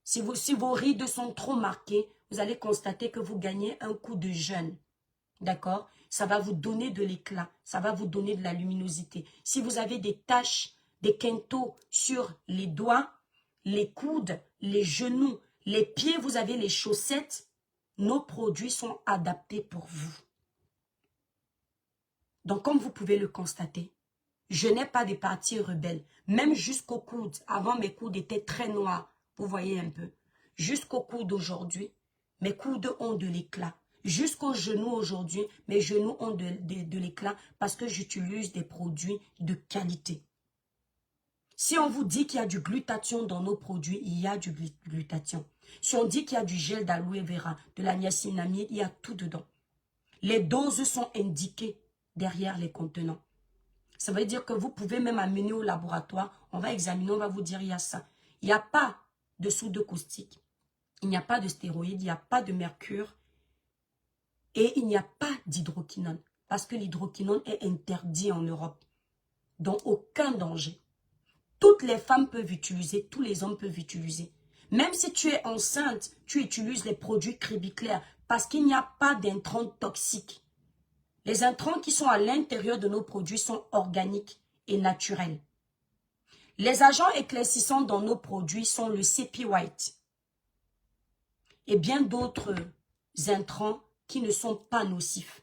Speaker 1: Si vos rides sont trop marquées, vous allez constater que vous gagnez un coup de jeûne. D'accord? Ça va vous donner de l'éclat. Ça va vous donner de la luminosité. Si vous avez des taches, des quintaux sur les doigts, les coudes, les genoux, les pieds, vous avez les chaussettes, nos produits sont adaptés pour vous. Donc, comme vous pouvez le constater, je n'ai pas des parties rebelles. Même jusqu'au coude. Avant, mes coudes étaient très noirs. Vous voyez un peu. Jusqu'au coude aujourd'hui, mes coudes ont de l'éclat. Jusqu'aux genoux aujourd'hui, mes genoux ont de l'éclat parce que j'utilise des produits de qualité. Si on vous dit qu'il y a du glutathion dans nos produits, il y a du glutathion. Si on dit qu'il y a du gel d'aloe vera, de la niacinamide, il y a tout dedans. Les doses sont indiquées derrière les contenants. Ça veut dire que vous pouvez même amener au laboratoire, on va examiner, on va vous dire il y a ça. Il n'y a pas de soude caustique, il n'y a pas de stéroïdes, il n'y a pas de mercure et il n'y a pas d'hydroquinone parce que l'hydroquinone est interdit en Europe. Donc aucun danger. Toutes les femmes peuvent utiliser, tous les hommes peuvent utiliser. Même si tu es enceinte, tu utilises les produits Cribiclair parce qu'il n'y a pas d'intrants toxiques. Les intrants qui sont à l'intérieur de nos produits sont organiques et naturels. Les agents éclaircissants dans nos produits sont le CP White et bien d'autres intrants qui ne sont pas nocifs.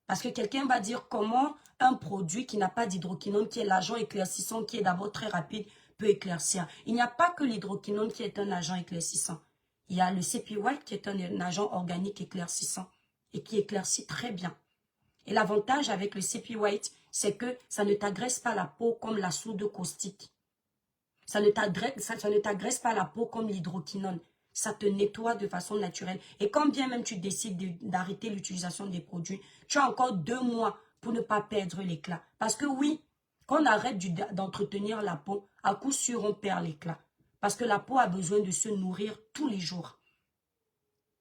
Speaker 1: Parce que quelqu'un va dire comment un produit qui n'a pas d'hydroquinone, qui est l'agent éclaircissant, qui est d'abord très rapide, peut éclaircir. Il n'y a pas que l'hydroquinone qui est un agent éclaircissant. Il y a le CP White qui est un agent organique éclaircissant et qui éclaircit très bien. Et l'avantage avec le CP White, c'est que ça ne t'agresse pas la peau comme la soude caustique. Ça ne t'agresse pas la peau comme l'hydroquinone. Ça te nettoie de façon naturelle. Et quand bien même tu décides d'arrêter l'utilisation des produits, tu as encore 2 mois pour ne pas perdre l'éclat. Parce que oui, quand on arrête d'entretenir la peau, à coup sûr on perd l'éclat. Parce que la peau a besoin de se nourrir tous les jours.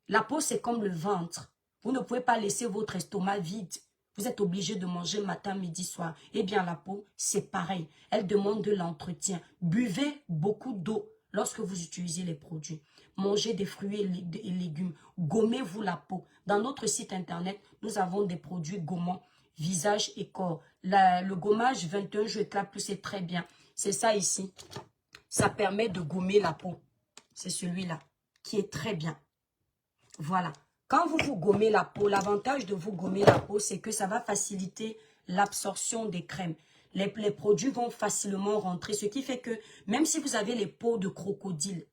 Speaker 1: La peau c'est comme le ventre. Vous ne pouvez pas laisser votre estomac vide. Vous êtes obligé de manger matin, midi, soir. Eh bien, la peau, c'est pareil. Elle demande de l'entretien. Buvez beaucoup d'eau lorsque vous utilisez les produits. Mangez des fruits et légumes. Gommez-vous la peau. Dans notre site internet, nous avons des produits gommants, visage et corps. Le gommage 21 jours éclat plus, c'est très bien. C'est ça ici. Ça permet de gommer la peau. C'est celui-là qui est très bien. Voilà. Quand vous vous gommez la peau, l'avantage de vous gommer la peau, c'est que ça va faciliter l'absorption des crèmes. Les produits vont facilement rentrer, ce qui fait que même si vous avez les peaux de crocodile,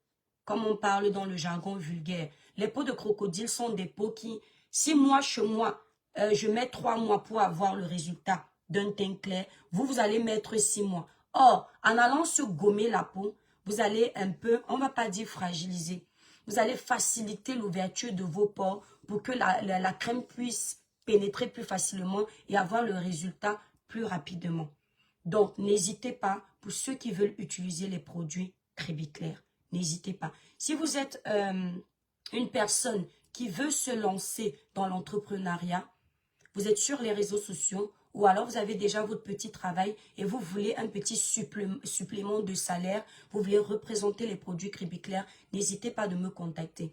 Speaker 1: comme on parle dans le jargon vulgaire, les peaux de crocodile sont des peaux qui, si moi, chez moi, je mets 3 mois pour avoir le résultat d'un teint clair, vous allez mettre 6 mois. Or, en allant se gommer la peau, vous allez un peu, on ne va pas dire fragiliser, vous allez faciliter l'ouverture de vos pores pour que la crème puisse pénétrer plus facilement et avoir le résultat plus rapidement. Donc, n'hésitez pas pour ceux qui veulent utiliser les produits Cribiclair. N'hésitez pas. Si vous êtes une personne qui veut se lancer dans l'entrepreneuriat, vous êtes sur les réseaux sociaux ou alors vous avez déjà votre petit travail et vous voulez un petit supplément de salaire, vous voulez représenter les produits Cribiclair, n'hésitez pas de me contacter.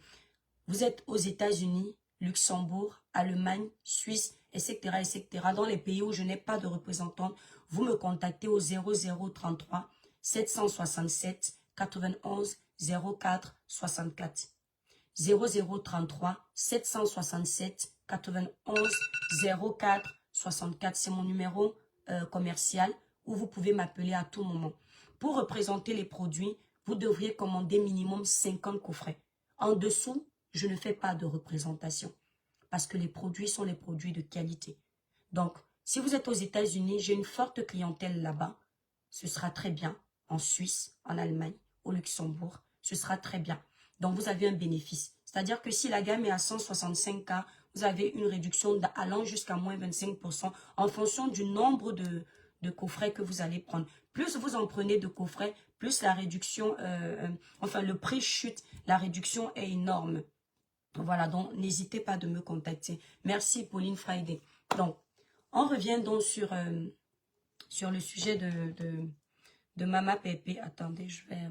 Speaker 1: Vous êtes aux États-Unis, Luxembourg, Allemagne, Suisse, etc., etc. Dans les pays où je n'ai pas de représentante, vous me contactez au 0033 767 91 04 64. 0033 767 91 04 64. C'est mon numéro commercial où vous pouvez m'appeler à tout moment. Pour représenter les produits, vous devriez commander minimum 50 coffrets. En dessous, je ne fais pas de représentation parce que les produits sont les produits de qualité. Donc, si vous êtes aux États-Unis, j'ai une forte clientèle là-bas. Ce sera très bien. En Suisse, en Allemagne, au Luxembourg, ce sera très bien. Donc, vous avez un bénéfice. C'est-à-dire que si la gamme est à 165K, vous avez une réduction allant jusqu'à moins 25% en fonction du nombre de coffrets que vous allez prendre. Plus vous en prenez de coffrets, plus la réduction, enfin le prix chute, la réduction est énorme. Voilà, donc n'hésitez pas de me contacter. Merci Pauline Friday. Donc, on revient donc sur le sujet de Mama Pépé. Attendez, je vais...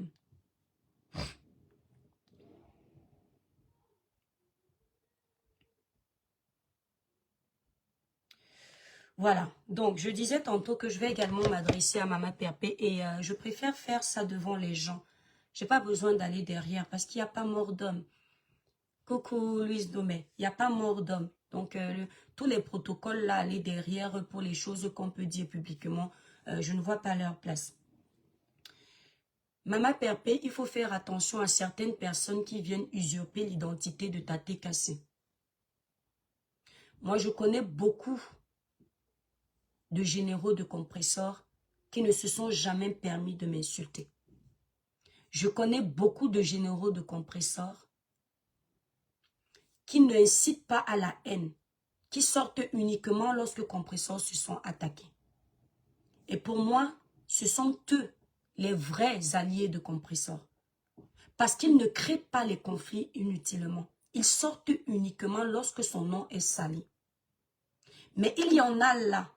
Speaker 1: Voilà, donc je disais tantôt que je vais également m'adresser à Mama Pépé et je préfère faire ça devant les gens. J'ai pas besoin d'aller derrière parce qu'il n'y a pas mort d'homme. Coucou Louise Domé, il n'y a pas mort d'homme. Donc tous les protocoles là, aller derrière pour les choses qu'on peut dire publiquement, je ne vois pas leur place. Mama Pépé, il faut faire attention à certaines personnes qui viennent usurper l'identité de Tate Kassé. Moi, je connais beaucoup de généraux de compresseurs qui ne se sont jamais permis de m'insulter. Je connais beaucoup de généraux de compresseurs qui n'incitent pas à la haine, qui sortent uniquement lorsque compresseurs se sont attaqués. Et pour moi, ce sont eux les vrais alliés de compresseurs. Parce qu'ils ne créent pas les conflits inutilement. Ils sortent uniquement lorsque son nom est sali. Mais il y en a là,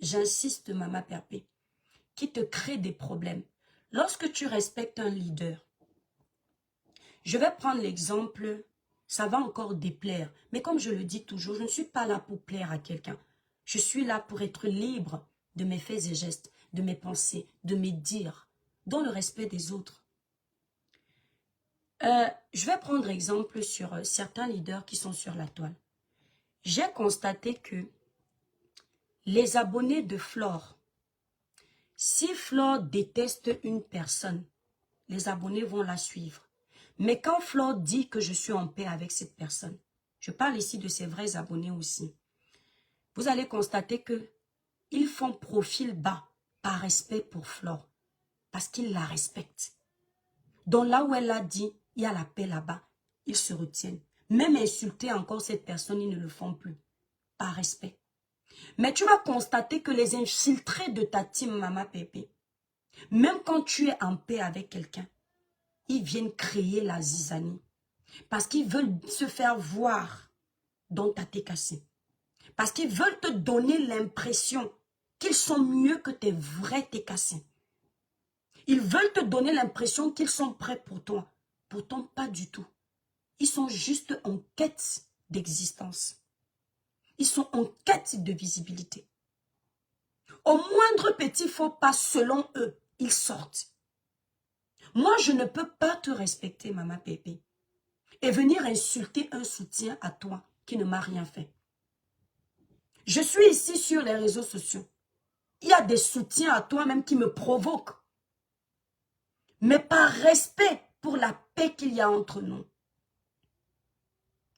Speaker 1: j'insiste Mama Pépé, qui te créent des problèmes. Lorsque tu respectes un leader, je vais prendre l'exemple, ça va encore déplaire, mais comme je le dis toujours, je ne suis pas là pour plaire à quelqu'un. Je suis là pour être libre de mes faits et gestes, de mes pensées, de mes dires, dans le respect des autres. Je vais prendre exemple sur certains leaders qui sont sur la toile. J'ai constaté que les abonnés de Flore, si Flore déteste une personne, les abonnés vont la suivre. Mais quand Flore dit que je suis en paix avec cette personne, je parle ici de ses vrais abonnés aussi, vous allez constater que ils font profil bas par respect pour Flore, parce qu'ils la respectent. Donc là où elle a dit, il y a la paix là-bas, ils se retiennent. Même insulter encore cette personne, ils ne le font plus, par respect. Mais tu vas constater que les infiltrés de ta team Mama Pépé, même quand tu es en paix avec quelqu'un, ils viennent créer la zizanie. Parce qu'ils veulent se faire voir dans Tate Kassé. Parce qu'ils veulent te donner l'impression qu'ils sont mieux que tes vrais Tate Kassé. Ils veulent te donner l'impression qu'ils sont prêts pour toi. Pourtant, pas du tout. Ils sont juste en quête d'existence. Ils sont en quête de visibilité. Au moindre petit faux pas, selon eux, ils sortent. Moi, je ne peux pas te respecter, Mama Pépé, et venir insulter un soutien à toi qui ne m'a rien fait. Je suis ici sur les réseaux sociaux. Il y a des soutiens à toi-même qui me provoquent. Mais par respect pour la paix qu'il y a entre nous.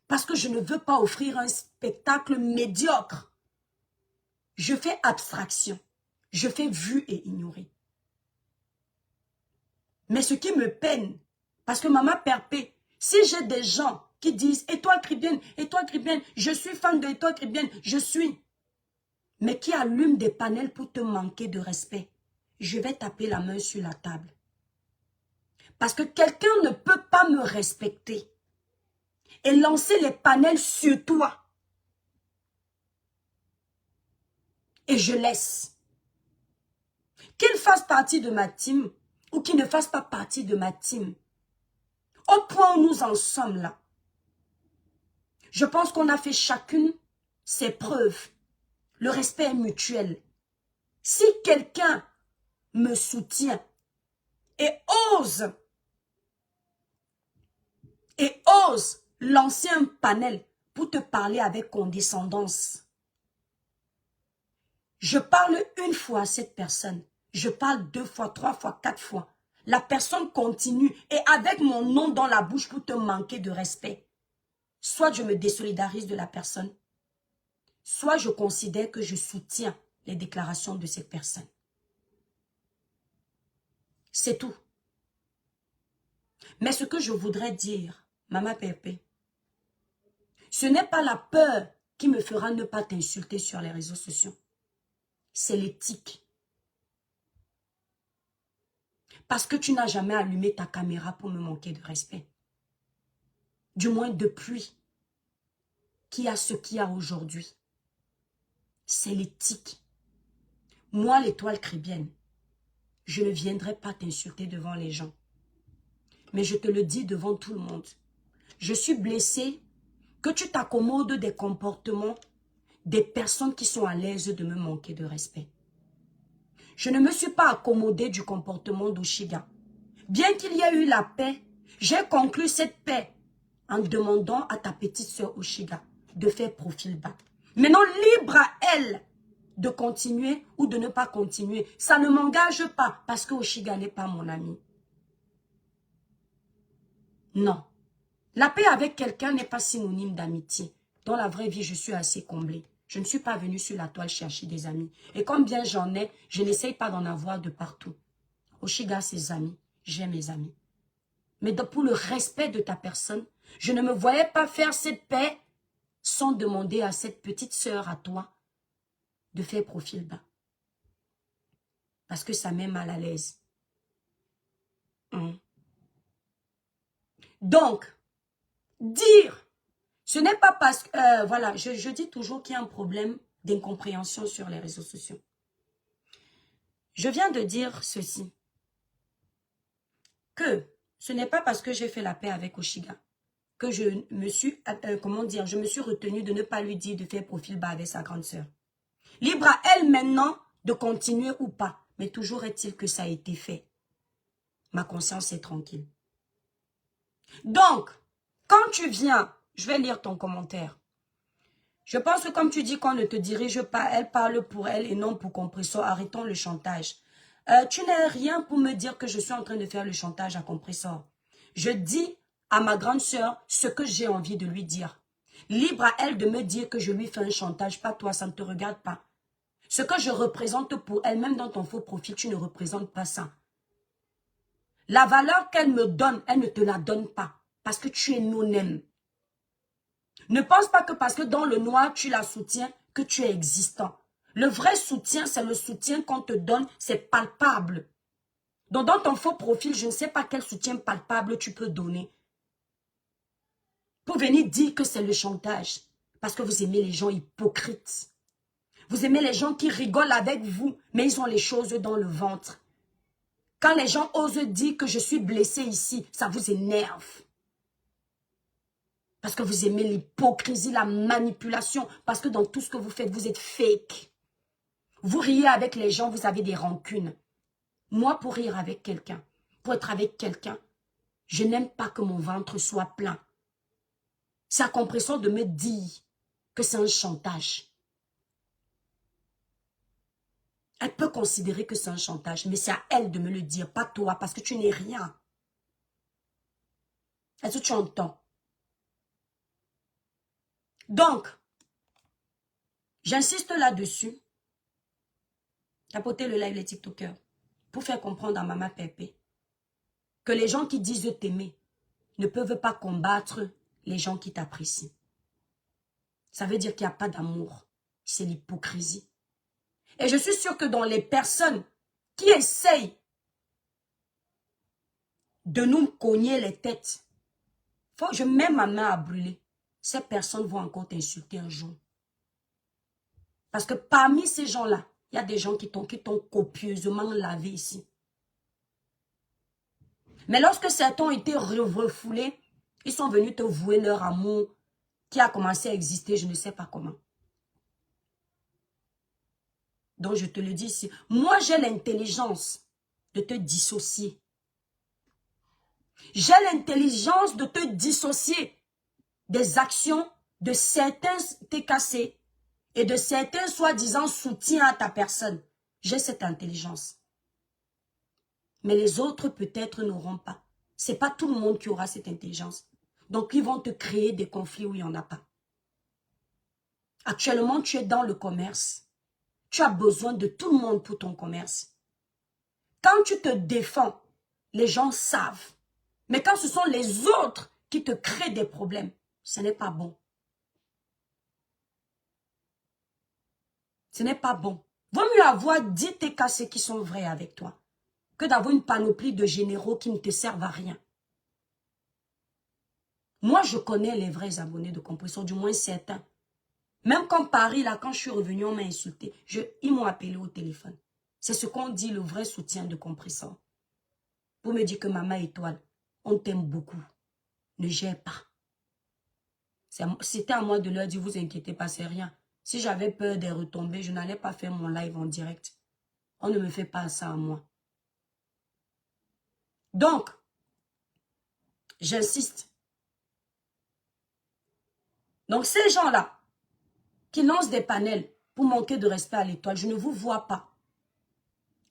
Speaker 1: Parce que je ne veux pas offrir un spectacle médiocre. Je fais abstraction. Je fais vu et ignorer. Mais ce qui me peine, parce que Mama Pépé, si j'ai des gens qui disent « Étoile Caribbean, je suis fan de Étoile Caribbean, je suis », mais qui allument des panels pour te manquer de respect, je vais taper la main sur la table. Parce que quelqu'un ne peut pas me respecter et lancer les panels sur toi. Et je laisse. Qu'il fasse partie de ma team ou qu'il ne fasse pas partie de ma team. Au point où nous en sommes là, je pense qu'on a fait chacune ses preuves. Le respect est mutuel. Si quelqu'un me soutient et ose lancer un panel pour te parler avec condescendance, je parle une fois à cette personne, je parle 2 fois, 3 fois, 4 fois. La personne continue et avec mon nom dans la bouche pour te manquer de respect. Soit je me désolidarise de la personne, soit je considère que je soutiens les déclarations de cette personne. C'est tout. Mais ce que je voudrais dire, Maman Pépé, ce n'est pas la peur qui me fera ne pas t'insulter sur les réseaux sociaux. C'est l'éthique. Parce que tu n'as jamais allumé ta caméra pour me manquer de respect. Du moins depuis qu'il y a ce qu'il y a aujourd'hui. C'est l'éthique. Moi, l'étoile chrétienne, je ne viendrai pas t'insulter devant les gens. Mais je te le dis devant tout le monde. Je suis blessée que tu t'accommodes des comportements des personnes qui sont à l'aise de me manquer de respect. Je ne me suis pas accommodée du comportement d'Oshiga. Bien qu'il y ait eu la paix, j'ai conclu cette paix en demandant à ta petite sœur Oshiga de faire profil bas. Maintenant, libre à elle de continuer ou de ne pas continuer. Ça ne m'engage pas parce que Oshiga n'est pas mon ami. Non. La paix avec quelqu'un n'est pas synonyme d'amitié. Dans la vraie vie, je suis assez comblée. Je ne suis pas venue sur la toile chercher des amis. Et comme bien j'en ai, je n'essaye pas d'en avoir de partout. Oshiga a ses amis, j'ai mes amis. Mais pour le respect de ta personne, je ne me voyais pas faire cette paix sans demander à cette petite sœur, à toi, de faire profil bas. Parce que ça met mal à l'aise. Donc, dire, ce n'est pas parce que, voilà, je dis toujours qu'il y a un problème d'incompréhension sur les réseaux sociaux. Je viens de dire ceci, que ce n'est pas parce que j'ai fait la paix avec Oshiga que je me suis, je me suis retenue de ne pas lui dire de faire profil bas avec sa grande sœur. Libre à elle maintenant de continuer ou pas, mais toujours est-il que ça a été fait. Ma conscience est tranquille. Donc, quand tu viens, je vais lire ton commentaire. Je pense que comme tu dis qu'on ne te dirige pas, elle parle pour elle et non pour Compressor. Arrêtons le chantage. Tu n'as rien pour me dire que je suis en train de faire le chantage à Compressor. Je dis à ma grande sœur ce que j'ai envie de lui dire. Libre à elle de me dire que je lui fais un chantage, pas toi, ça ne te regarde pas. Ce que je représente pour elle, même dans ton faux profil, tu ne représentes pas ça. La valeur qu'elle me donne, elle ne te la donne pas. Parce que tu es non-aime. Ne pense pas que parce que dans le noir, tu la soutiens, que tu es existant. Le vrai soutien, c'est le soutien qu'on te donne, c'est palpable. Donc dans ton faux profil, je ne sais pas quel soutien palpable tu peux donner. Pour venir dire que c'est le chantage. Parce que vous aimez les gens hypocrites. Vous aimez les gens qui rigolent avec vous, mais ils ont les choses dans le ventre. Quand les gens osent dire que je suis blessée ici, ça vous énerve. Parce que vous aimez l'hypocrisie, la manipulation. Parce que dans tout ce que vous faites, vous êtes fake. Vous riez avec les gens, vous avez des rancunes. Moi, pour rire avec quelqu'un, pour être avec quelqu'un, je n'aime pas que mon ventre soit plein. C'est à Compressor de me dire que c'est un chantage. Elle peut considérer que c'est un chantage, mais c'est à elle de me le dire, pas toi, parce que tu n'es rien. Est-ce que tu entends? Donc, j'insiste là-dessus. Tapoter le live les TikTokers pour faire comprendre à Maman Pépé que les gens qui disent t'aimer ne peuvent pas combattre les gens qui t'apprécient. Ça veut dire qu'il n'y a pas d'amour. C'est l'hypocrisie. Et je suis sûre que dans les personnes qui essayent de nous cogner les têtes, Je mets ma main à brûler. Ces personnes vont encore t'insulter un jour. Parce que parmi ces gens-là, il y a des gens qui t'ont copieusement lavé ici. Mais lorsque certains ont été refoulés, ils sont venus te vouer leur amour qui a commencé à exister, je ne sais pas comment. Donc je te le dis ici, moi j'ai l'intelligence de te dissocier. J'ai l'intelligence de te dissocier des actions de certains TKC et de certains soi-disant soutiens à ta personne. J'ai cette intelligence. Mais les autres peut-être n'auront pas. Ce n'est pas tout le monde qui aura cette intelligence. Donc ils vont te créer des conflits où il n'y en a pas. Actuellement, tu es dans le commerce. Tu as besoin de tout le monde pour ton commerce. Quand tu te défends, les gens savent. Mais quand ce sont les autres qui te créent des problèmes, ce n'est pas bon. Ce n'est pas bon. Vaut mieux avoir 10 TKC qui sont vrais avec toi que d'avoir une panoplie de généraux qui ne te servent à rien. Moi, je connais les vrais abonnés de Compressor, du moins certains. Même comme Paris, là, quand je suis revenue, on m'a insulté. Ils m'ont appelé au téléphone. C'est ce qu'on dit, le vrai soutien de Compressor. Pour me dire que maman étoile, on t'aime beaucoup. Ne gère pas. C'était à moi de leur dire, vous inquiétez pas, c'est rien. Si j'avais peur des retombées, je n'allais pas faire mon live en direct. On ne me fait pas ça à moi. Donc, j'insiste. Donc, ces gens-là, qui lancent des panels pour manquer de respect à l'étoile, je ne vous vois pas.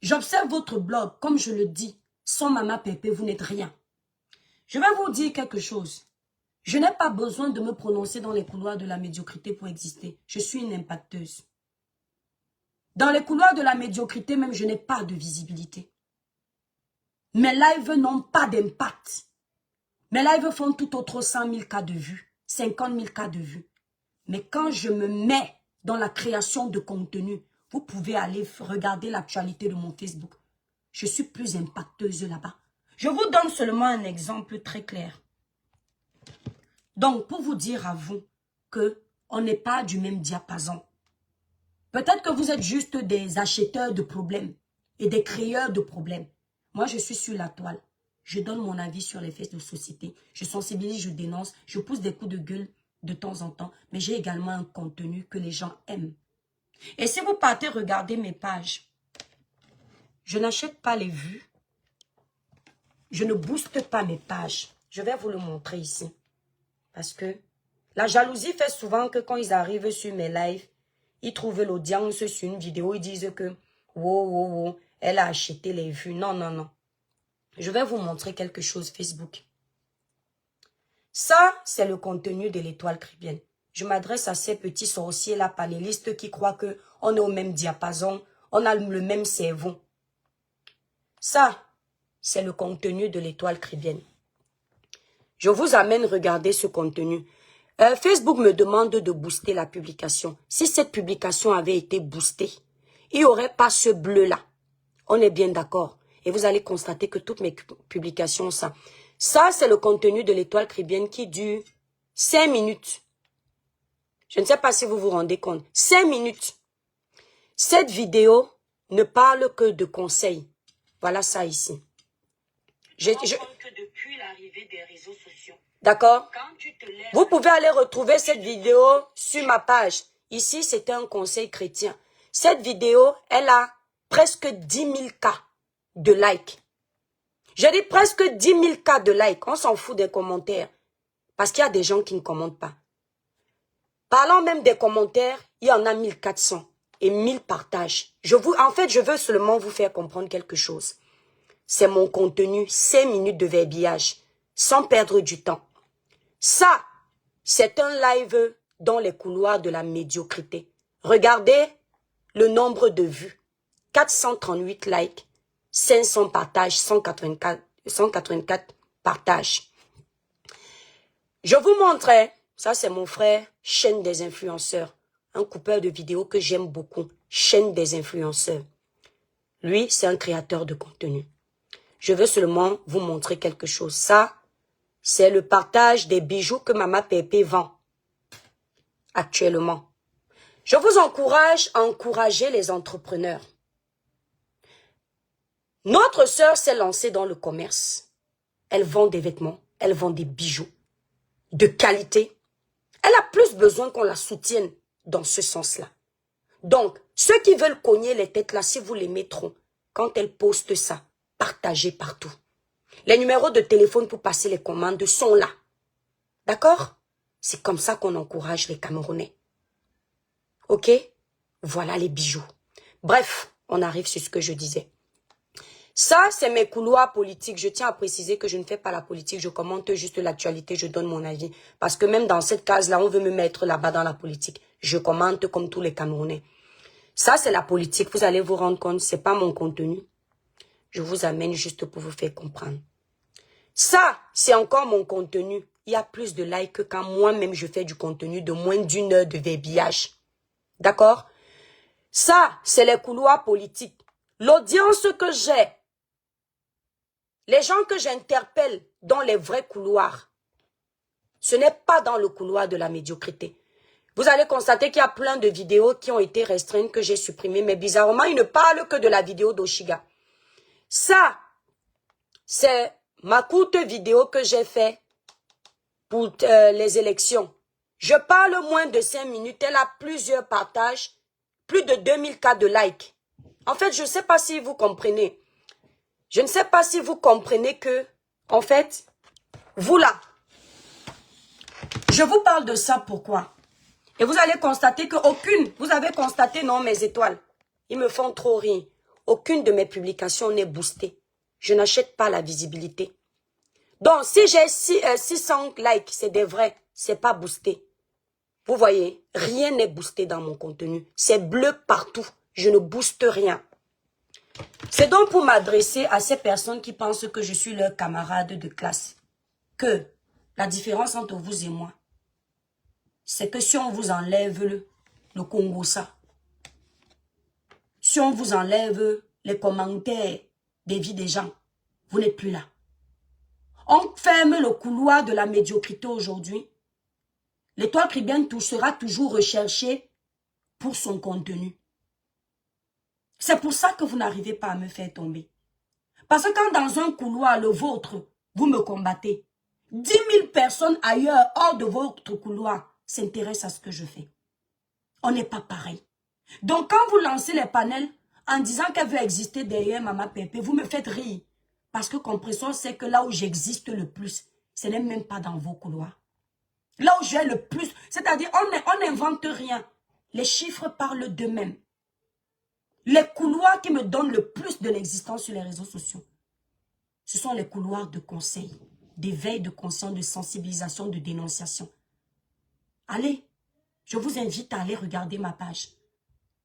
Speaker 1: J'observe votre blog, comme je le dis, sans Mama Pépé, vous n'êtes rien. Je vais vous dire quelque chose. Je n'ai pas besoin de me prononcer dans les couloirs de la médiocrité pour exister. Je suis une impacteuse. Dans les couloirs de la médiocrité, même, je n'ai pas de visibilité. Mes lives n'ont pas d'impact. Mes lives font tout autre 100 000 cas de vues, 50 000 cas de vues. Mais quand je me mets dans la création de contenu, vous pouvez aller regarder l'actualité de mon Facebook. Je suis plus impacteuse là-bas. Je vous donne seulement un exemple très clair. Donc, pour vous dire à vous qu'on n'est pas du même diapason. Peut-être que vous êtes juste des acheteurs de problèmes et des créeurs de problèmes. Moi, je suis sur la toile. Je donne mon avis sur les faits de société. Je sensibilise, je dénonce, je pousse des coups de gueule de temps en temps. Mais j'ai également un contenu que les gens aiment. Et si vous partez regarder mes pages, je n'achète pas les vues. Je ne booste pas mes pages. Je vais vous le montrer ici. Parce que la jalousie fait souvent que quand ils arrivent sur mes lives, ils trouvent l'audience sur une vidéo, ils disent que wow, elle a acheté les vues. Non, non, non. Je vais vous montrer quelque chose Facebook. Ça, c'est le contenu de l'étoile caribéenne. Je m'adresse à ces petits sorciers-là, panélistes, qui croient qu'on est au même diapason, on a le même cerveau. Ça, c'est le contenu de l'étoile caribéenne. Je vous amène regarder ce contenu. Facebook me demande de booster la publication. Si cette publication avait été boostée, il n'y aurait pas ce bleu-là. On est bien d'accord. Et vous allez constater que toutes mes publications, ça c'est le contenu de l'étoile caribéenne qui dure 5 minutes. Je ne sais pas si vous vous rendez compte. 5 minutes. Cette vidéo ne parle que de conseils. Voilà ça ici.
Speaker 2: Depuis l'arrivée des réseaux sociaux.
Speaker 1: D'accord? Vous pouvez aller retrouver cette vidéo sur ma page. Ici, c'était un conseil chrétien. Cette vidéo, elle a presque 10 000 cas de likes. J'ai dit presque 10 000 cas de likes. On s'en fout des commentaires. Parce qu'il y a des gens qui ne commentent pas. Parlant même des commentaires, il y en a 1400 et 1000 partages. En fait, je veux seulement vous faire comprendre quelque chose. C'est mon contenu, 5 minutes de verbillage, sans perdre du temps. Ça, c'est un live dans les couloirs de la médiocrité. Regardez le nombre de vues. 438 likes, 500 partages, 184 partages. Je vous montrerai, ça c'est mon frère, chaîne des influenceurs. Un coupeur de vidéos que j'aime beaucoup, chaîne des influenceurs. Lui, c'est un créateur de contenu. Je veux seulement vous montrer quelque chose. Ça, c'est le partage des bijoux que Mama Pépé vend actuellement. Je vous encourage à encourager les entrepreneurs. Notre sœur s'est lancée dans le commerce. Elle vend des vêtements, elle vend des bijoux de qualité. Elle a plus besoin qu'on la soutienne dans ce sens-là. Donc, ceux qui veulent cogner les têtes là, si vous les mettront, quand elle poste ça, partagez partout. Les numéros de téléphone pour passer les commandes sont là. D'accord? C'est comme ça qu'on encourage les Camerounais. Ok? Voilà les bijoux. Bref, on arrive sur ce que je disais. Ça, c'est mes couloirs politiques. Je tiens à préciser que je ne fais pas la politique. Je commente juste l'actualité. Je donne mon avis. Parce que même dans cette case-là, on veut me mettre là-bas dans la politique. Je commente comme tous les Camerounais. Ça, c'est la politique. Vous allez vous rendre compte, c'est pas mon contenu. Je vous amène juste pour vous faire comprendre. Ça, c'est encore mon contenu. Il y a plus de likes que quand moi-même je fais du contenu de moins d'1 heure de verbiage. D'accord? Ça, c'est les couloirs politiques. L'audience que j'ai, les gens que j'interpelle dans les vrais couloirs, ce n'est pas dans le couloir de la médiocrité. Vous allez constater qu'il y a plein de vidéos qui ont été restreintes, que j'ai supprimées, mais bizarrement, ils ne parlent que de la vidéo d'Oshiga. Ça, c'est ma courte vidéo que j'ai faite pour les élections. Je parle moins de 5 minutes, elle a plusieurs partages, plus de 2000 cas de likes. En fait, je ne sais pas si vous comprenez. Je ne sais pas si vous comprenez que, en fait, vous là, je vous parle de ça pourquoi? Et vous allez constater qu'aucune, vous avez constaté, non, mes étoiles, ils me font trop rire. Aucune de mes publications n'est boostée. Je n'achète pas la visibilité. Donc, si j'ai 600 likes, c'est des vrais, c'est pas boosté. Vous voyez, rien n'est boosté dans mon contenu. C'est bleu partout. Je ne booste rien. C'est donc pour m'adresser à ces personnes qui pensent que je suis leur camarade de classe. Que la différence entre vous et moi, c'est que si on vous enlève le Congo ça, si on vous enlève les commentaires des vies des gens, vous n'êtes plus là. On ferme le couloir de la médiocrité aujourd'hui. L'étoile Caribéenne sera toujours recherchée pour son contenu. C'est pour ça que vous n'arrivez pas à me faire tomber. Parce que quand dans un couloir, le vôtre, vous me combattez, 10 000 personnes ailleurs, hors de votre couloir, s'intéressent à ce que je fais. On n'est pas pareil. Donc quand vous lancez les panels en disant qu'elle veut exister derrière Mama Pépé, vous me faites rire. Parce que Compression sait que là où j'existe le plus, ce n'est même pas dans vos couloirs. Là où j'ai le plus, c'est-à-dire on n'invente rien. Les chiffres parlent d'eux-mêmes. Les couloirs qui me donnent le plus de l'existence sur les réseaux sociaux, ce sont les couloirs de conseil, d'éveil de conscience, de sensibilisation, de dénonciation. Allez, je vous invite à aller regarder ma page.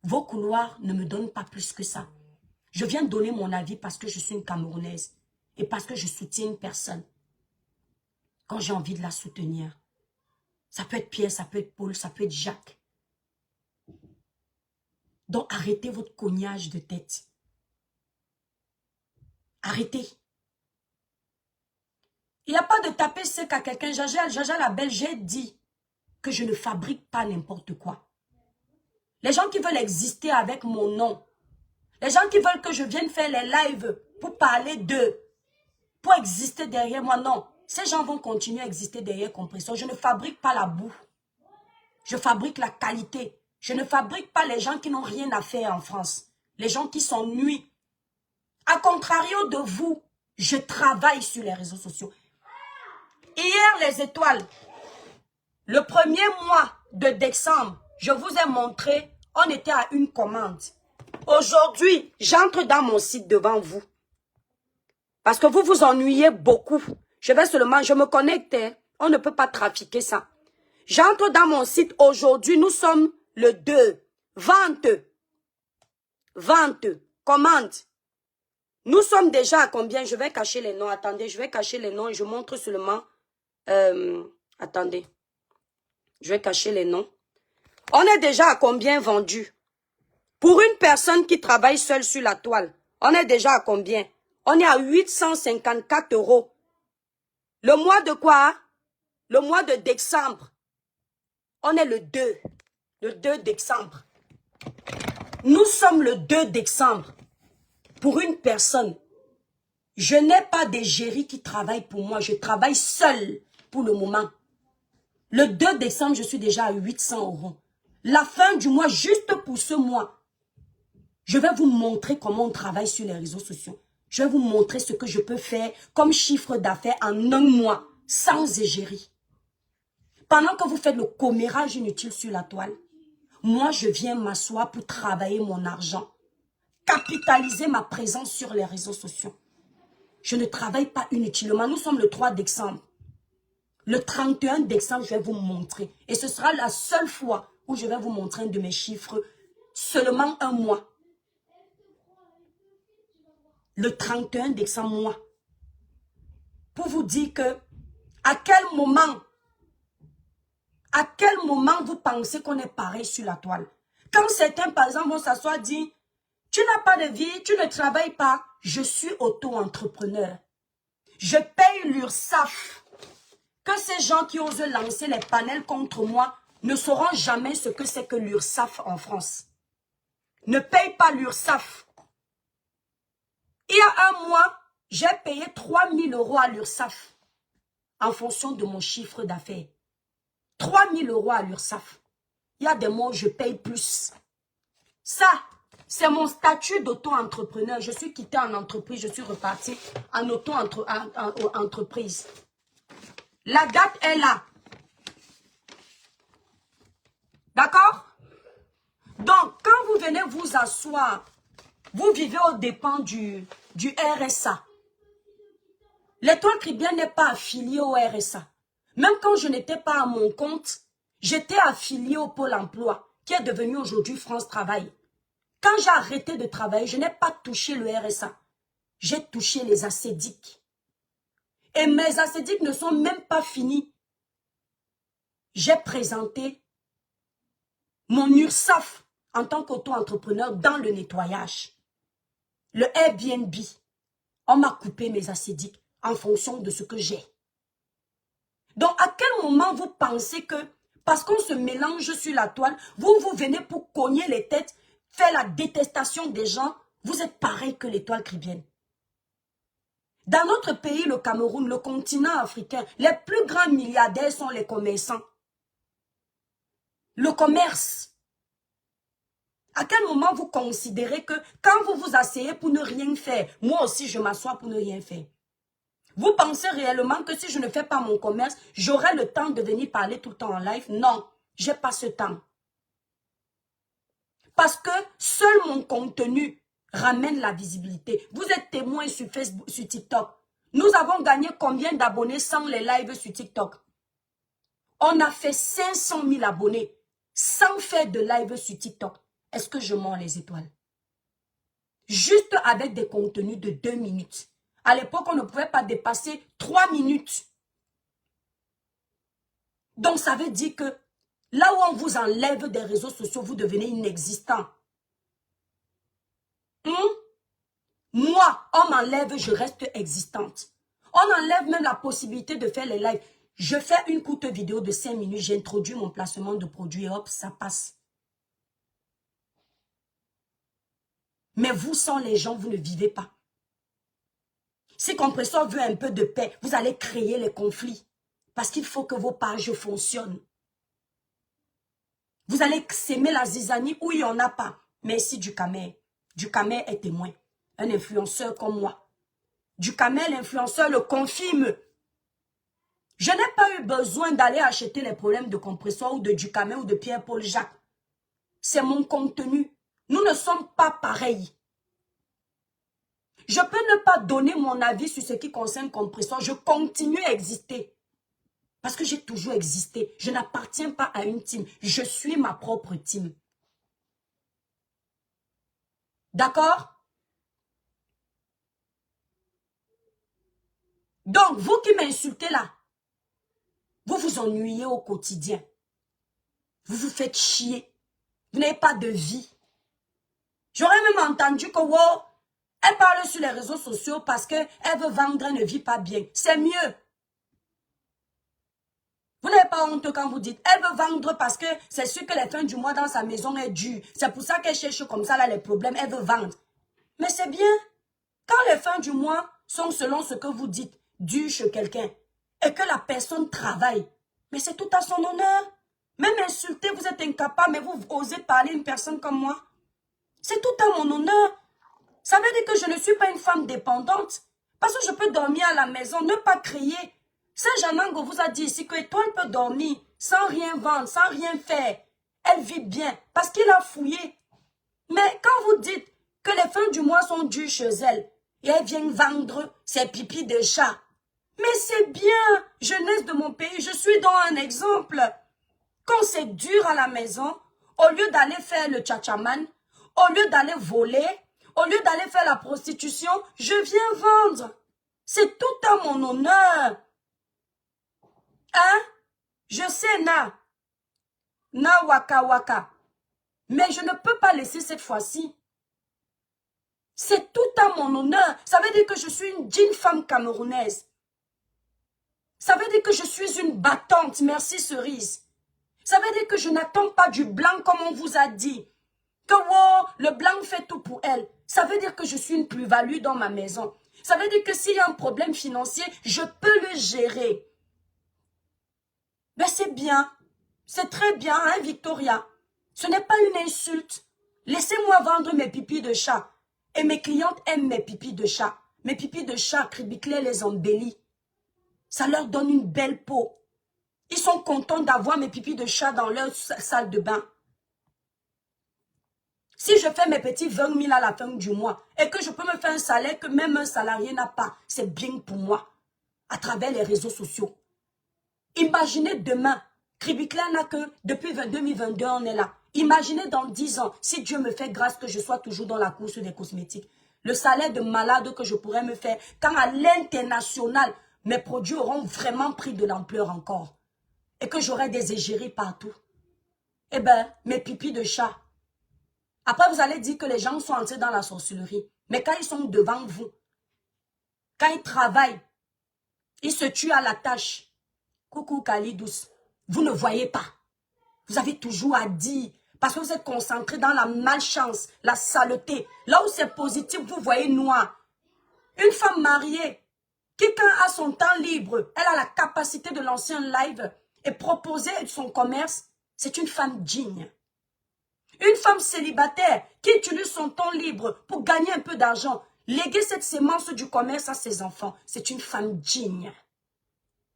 Speaker 1: Vos couloirs ne me donnent pas plus que ça. Je viens donner mon avis parce que je suis une Camerounaise et parce que je soutiens une personne. Quand j'ai envie de la soutenir, ça peut être Pierre, ça peut être Paul, ça peut être Jacques. Donc arrêtez votre cognage de tête. Arrêtez. Il n'y a pas de taper sec à quelqu'un. Jaja la belle, j'ai dit que je ne fabrique pas n'importe quoi. Les gens qui veulent exister avec mon nom, les gens qui veulent que je vienne faire les lives pour parler d'eux, pour exister derrière moi, non. Ces gens vont continuer à exister derrière Compression. Je ne fabrique pas la boue. Je fabrique la qualité. Je ne fabrique pas les gens qui n'ont rien à faire en France. Les gens qui s'ennuient. A contrario de vous, je travaille sur les réseaux sociaux. Hier, les étoiles, le premier mois de décembre, je vous ai montré, on était à une commande. Aujourd'hui, j'entre dans mon site devant vous. Parce que vous vous ennuyez beaucoup. Je me connecte. On ne peut pas trafiquer ça. J'entre dans mon site aujourd'hui. Nous sommes le 2. Vente. Commande. Nous sommes déjà à combien? Je vais cacher les noms. Attendez, je vais cacher les noms et je montre seulement. Attendez. Je vais cacher les noms. On est déjà à combien vendu? Pour une personne qui travaille seule sur la toile, on est déjà à combien? On est à 854 €. Le mois de quoi? Le mois de décembre. On est le 2. Le 2 décembre. Nous sommes le 2 décembre. Pour une personne, je n'ai pas d'égérie qui travaille pour moi. Je travaille seule pour le moment. Le 2 décembre, je suis déjà à 800 €. La fin du mois, juste pour ce mois, je vais vous montrer comment on travaille sur les réseaux sociaux. Je vais vous montrer ce que je peux faire comme chiffre d'affaires en un mois, sans égérie. Pendant que vous faites le commérage inutile sur la toile, moi, je viens m'asseoir pour travailler mon argent. Capitaliser ma présence sur les réseaux sociaux. Je ne travaille pas inutilement. Nous sommes le 3 décembre. Le 31 décembre, je vais vous montrer. Et ce sera la seule fois où je vais vous montrer un de mes chiffres. Seulement un mois. Le 31 décembre, moi. Pour vous dire que, à quel moment vous pensez qu'on est pareil sur la toile? Quand certains, par exemple, vont s'asseoir et dire, tu n'as pas de vie, tu ne travailles pas. Je suis auto-entrepreneur. Je paye l'URSSAF. Que ces gens qui osent lancer les panels contre moi ne sauront jamais ce que c'est que l'URSSAF en France. Ne paye pas l'URSSAF. Il y a un mois, j'ai payé 3 000 € à l'URSSAF en fonction de mon chiffre d'affaires. 3 000 € à l'URSSAF. Il y a des mois où je paye plus. Ça, c'est mon statut d'auto-entrepreneur. Je suis quitté en entreprise, je suis reparti en auto-entreprise. La date est là. D'accord? Donc, quand vous venez vous asseoir, vous vivez aux dépens du RSA. L'Étoile Caribéenne n'est pas affiliée au RSA. Même quand je n'étais pas à mon compte, j'étais affiliée au Pôle emploi, qui est devenu aujourd'hui France Travail. Quand j'ai arrêté de travailler, je n'ai pas touché le RSA. J'ai touché les assédiques. Et mes assédiques ne sont même pas finis. J'ai présenté mon URSSAF en tant qu'auto-entrepreneur dans le nettoyage. Le Airbnb, on m'a coupé mes assédiques en fonction de ce que j'ai. Donc, à quel moment vous pensez que, parce qu'on se mélange sur la toile, vous venez pour cogner les têtes, faire la détestation des gens, vous êtes pareil que l'Étoile Caribéenne. Dans notre pays, le Cameroun, le continent africain, les plus grands milliardaires sont les commerçants. Le commerce. À quel moment vous considérez que quand vous vous asseyez pour ne rien faire, moi aussi je m'assois pour ne rien faire? Vous pensez réellement que si je ne fais pas mon commerce, j'aurai le temps de venir parler tout le temps en live? Non, je n'ai pas ce temps. Parce que seul mon contenu ramène la visibilité. Vous êtes témoin sur Facebook, sur TikTok. Nous avons gagné combien d'abonnés sans les lives sur TikTok? On a fait 500 000 abonnés sans faire de live sur TikTok. Est-ce que je mens les étoiles? Juste avec des contenus de 2 minutes. À l'époque, on ne pouvait pas dépasser 3 minutes. Donc, ça veut dire que là où on vous enlève des réseaux sociaux, vous devenez inexistant. Moi, on m'enlève, je reste existante. On enlève même la possibilité de faire les lives. Je fais une courte vidéo de 5 minutes, j'introduis mon placement de produit et hop, ça passe. Mais vous, sans les gens, vous ne vivez pas. Si Compressor veut un peu de paix, vous allez créer les conflits. Parce qu'il faut que vos pages fonctionnent. Vous allez s'aimer la zizanie où il n'y en a pas. Merci Ducamer. Ducamer est témoin. Un influenceur comme moi. Ducamer, l'influenceur, le confirme. Je n'ai pas eu besoin d'aller acheter les problèmes de Compressor ou de Ducamer ou de Pierre-Paul Jacques. C'est mon contenu. Nous ne sommes pas pareils. Je peux ne pas donner mon avis sur ce qui concerne Compressor. Je continue à exister. Parce que j'ai toujours existé. Je n'appartiens pas à une team. Je suis ma propre team. D'accord? Donc, vous qui m'insultez là, vous vous ennuyez au quotidien. Vous vous faites chier. Vous n'avez pas de vie. J'aurais même entendu que, wow, elle parle sur les réseaux sociaux parce qu'elle veut vendre, elle ne vit pas bien. C'est mieux. pas honte quand vous dites, elle veut vendre parce que c'est sûr que les fins du mois dans sa maison est dure. C'est pour ça qu'elle cherche comme ça là les problèmes, elle veut vendre. Mais c'est bien. Quand les fins du mois sont selon ce que vous dites, dures chez quelqu'un, et que la personne travaille, mais c'est tout à son honneur. Même insulter, vous êtes incapable, mais vous osez parler à une personne comme moi. C'est tout à mon honneur. Ça veut dire que je ne suis pas une femme dépendante. Parce que je peux dormir à la maison, ne pas crier. Saint Janango vous a dit ici que toi, elle peut dormir sans rien vendre, sans rien faire. Elle vit bien parce qu'il a fouillé. Mais quand vous dites que les fins du mois sont dues chez elle, et elle vient vendre ses pipis de chat, mais c'est bien, jeunesse de mon pays, je suis dans un exemple. Quand c'est dur à la maison, au lieu d'aller faire le tchatchaman, au lieu d'aller voler, au lieu d'aller faire la prostitution, je viens vendre. C'est tout à mon honneur. Hein? Je sais, Na waka waka. Mais je ne peux pas laisser cette fois-ci. C'est tout à mon honneur. Ça veut dire que je suis une digne femme camerounaise. Ça veut dire que je suis une battante, merci cerise. Ça veut dire que je n'attends pas du blanc comme on vous a dit. Que wow, le blanc fait tout pour elle. Ça veut dire que je suis une plus-value dans ma maison. Ça veut dire que s'il y a un problème financier, je peux le gérer. Mais c'est bien. C'est très bien, hein, Victoria. Ce n'est pas une insulte. Laissez-moi vendre mes pipis de chat. Et mes clientes aiment mes pipis de chat. Mes pipis de chat, Cribiclé les embellit. Ça leur donne une belle peau. Ils sont contents d'avoir mes pipis de chat dans leur salle de bain. Si je fais mes petits 20 000 à la fin du mois et que je peux me faire un salaire que même un salarié n'a pas, c'est bien pour moi. À travers les réseaux sociaux. Imaginez demain, Cribiclé n'a que depuis 2022 on est là. Imaginez dans 10 ans, si Dieu me fait grâce que je sois toujours dans la course des cosmétiques. Le salaire de malade que je pourrais me faire quand à l'international, mes produits auront vraiment pris de l'ampleur encore. Et que j'aurai des égéries partout. Eh bien, mes pipis de chat. Après, vous allez dire que les gens sont entrés dans la sorcellerie. Mais quand ils sont devant vous, quand ils travaillent, ils se tuent à la tâche. Coucou Kalidous, vous ne voyez pas. Vous avez toujours à dire, parce que vous êtes concentré dans la malchance, la saleté. Là où c'est positif, vous voyez noir. Une femme mariée, qui quand a son temps libre, elle a la capacité de lancer un live et proposer son commerce, c'est une femme digne. Une femme célibataire qui utilise son temps libre pour gagner un peu d'argent, léguer cette sémence du commerce à ses enfants, c'est une femme digne.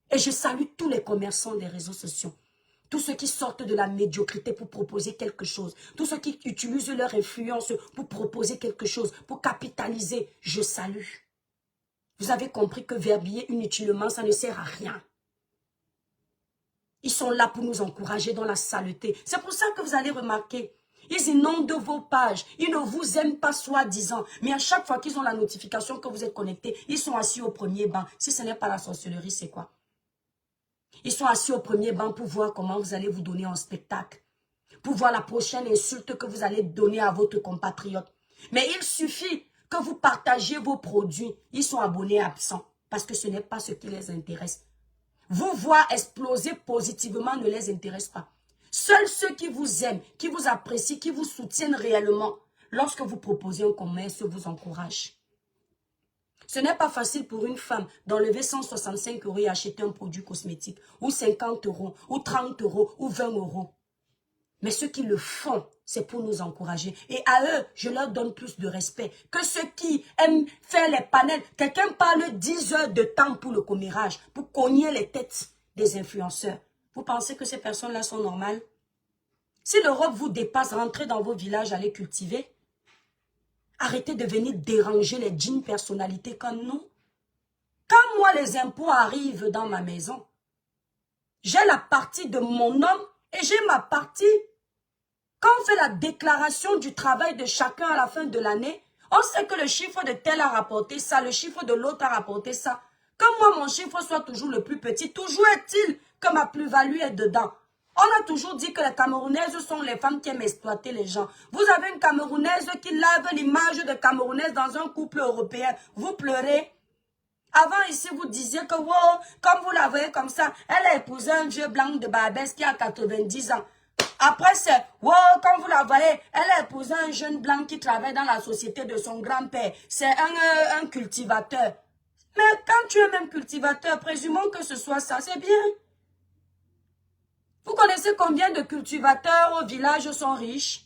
Speaker 1: Et je salue tous les commerçants des réseaux sociaux. Tous ceux qui sortent de la médiocrité pour proposer quelque chose. Tous ceux qui utilisent leur influence pour proposer quelque chose, pour capitaliser. Je salue. Vous avez compris que verbiller inutilement, ça ne sert à rien. Ils sont là pour nous encourager dans la saleté. C'est pour ça que vous allez remarquer, ils inondent vos pages. Ils ne vous aiment pas soi-disant. Mais à chaque fois qu'ils ont la notification que vous êtes connecté, ils sont assis au premier banc. Si ce n'est pas la sorcellerie, c'est quoi? Ils sont assis au premier banc pour voir comment vous allez vous donner en spectacle. Pour voir la prochaine insulte que vous allez donner à votre compatriote. Mais il suffit que vous partagiez vos produits. Ils sont abonnés absents. Parce que ce n'est pas ce qui les intéresse. Vous voir exploser positivement ne les intéresse pas. Seuls ceux qui vous aiment, qui vous apprécient, qui vous soutiennent réellement, lorsque vous proposez un commerce, vous encouragent. Ce n'est pas facile pour une femme d'enlever 165 € et acheter un produit cosmétique, ou 50 €, ou 30 €, ou 20 €. Mais ceux qui le font, c'est pour nous encourager. Et à eux, je leur donne plus de respect que ceux qui aiment faire les panels. Quelqu'un parle 10 heures de temps pour le commérage, pour cogner les têtes des influenceurs. Vous pensez que ces personnes-là sont normales? Si l'Europe vous dépasse, rentrez dans vos villages, allez cultiver. Arrêtez de venir déranger les dignes personnalités comme nous. Quand moi, les impôts arrivent dans ma maison, j'ai la partie de mon homme et j'ai ma partie. Quand on fait la déclaration du travail de chacun à la fin de l'année, on sait que le chiffre de tel a rapporté ça, le chiffre de l'autre a rapporté ça. Que moi, mon chiffre soit toujours le plus petit, toujours est-il que ma plus-value est dedans. On a toujours dit que les Camerounaises sont les femmes qui aiment exploiter les gens. Vous avez une Camerounaise qui lave l'image de Camerounaise dans un couple européen. Vous pleurez. Avant, ici, vous disiez que, wow, comme vous la voyez comme ça, elle a épousé un vieux blanc de Barbès qui a 90 ans. Après, c'est, wow, comme vous la voyez, elle a épousé un jeune blanc qui travaille dans la société de son grand-père. C'est un cultivateur. Mais quand tu es même cultivateur, présumons que ce soit ça, c'est bien. Vous connaissez combien de cultivateurs au village sont riches?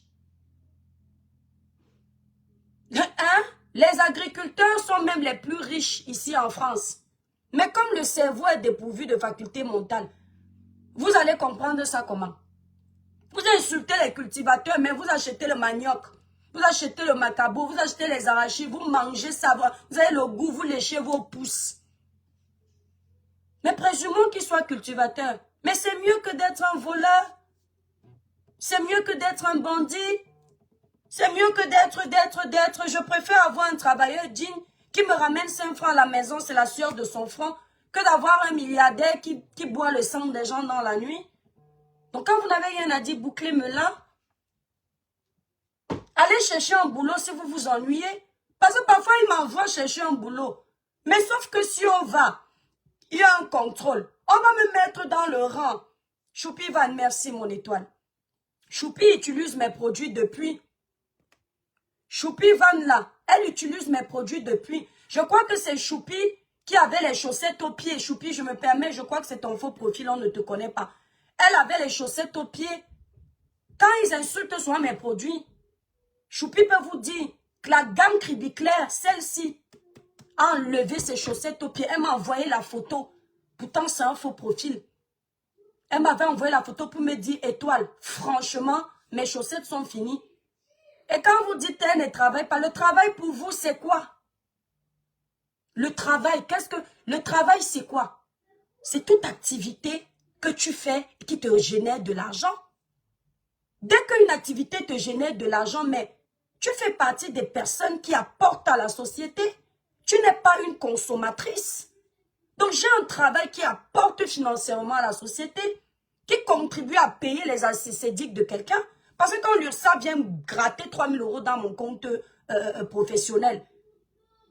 Speaker 1: Hein? Les agriculteurs sont même les plus riches ici en France. Mais comme le cerveau est dépourvu de facultés mentales, vous allez comprendre ça comment? Vous insultez les cultivateurs, mais vous achetez le manioc, vous achetez le macabo, vous achetez les arachides, vous mangez ça, vous avez le goût, vous léchez vos pouces. Mais présumons qu'ils soient cultivateurs. Mais c'est mieux que d'être un voleur. C'est mieux que d'être un bandit. C'est mieux que d'être. Je préfère avoir un travailleur digne qui me ramène 5 francs à la maison, c'est la sueur de son front, que d'avoir un milliardaire qui boit le sang des gens dans la nuit. Donc quand vous n'avez rien à dire, bouclez-me là. Allez chercher un boulot si vous vous ennuyez. Parce que parfois, il m'envoie chercher un boulot. Mais sauf que si on va, il y a un contrôle. On va me mettre dans le rang. Choupi Van, merci mon étoile. Choupi utilise mes produits depuis. Choupi Van là, elle utilise mes produits depuis. Je crois que c'est Choupi qui avait les chaussettes aux pieds. Choupi, je me permets, je crois que c'est ton faux profil, on ne te connaît pas. Elle avait les chaussettes aux pieds. Quand ils insultent sur mes produits, Choupi peut vous dire que la gamme Cribiclair, celle-ci, a enlevé ses chaussettes aux pieds. Elle m'a envoyé la photo. Pourtant, c'est un faux profil. Elle m'avait envoyé la photo pour me dire, étoile, franchement, mes chaussettes sont finies. Et quand vous dites, elle ne travaille pas, le travail pour vous, c'est quoi? Le travail, le travail, c'est quoi? C'est toute activité que tu fais et qui te génère de l'argent. Dès qu'une activité te génère de l'argent, mais tu fais partie des personnes qui apportent à la société. Tu n'es pas une consommatrice. Donc, j'ai un travail qui apporte financièrement à la société, qui contribue à payer les assédiques de quelqu'un. Parce que quand l'URSSAF vient gratter 3 000 € dans mon compte professionnel,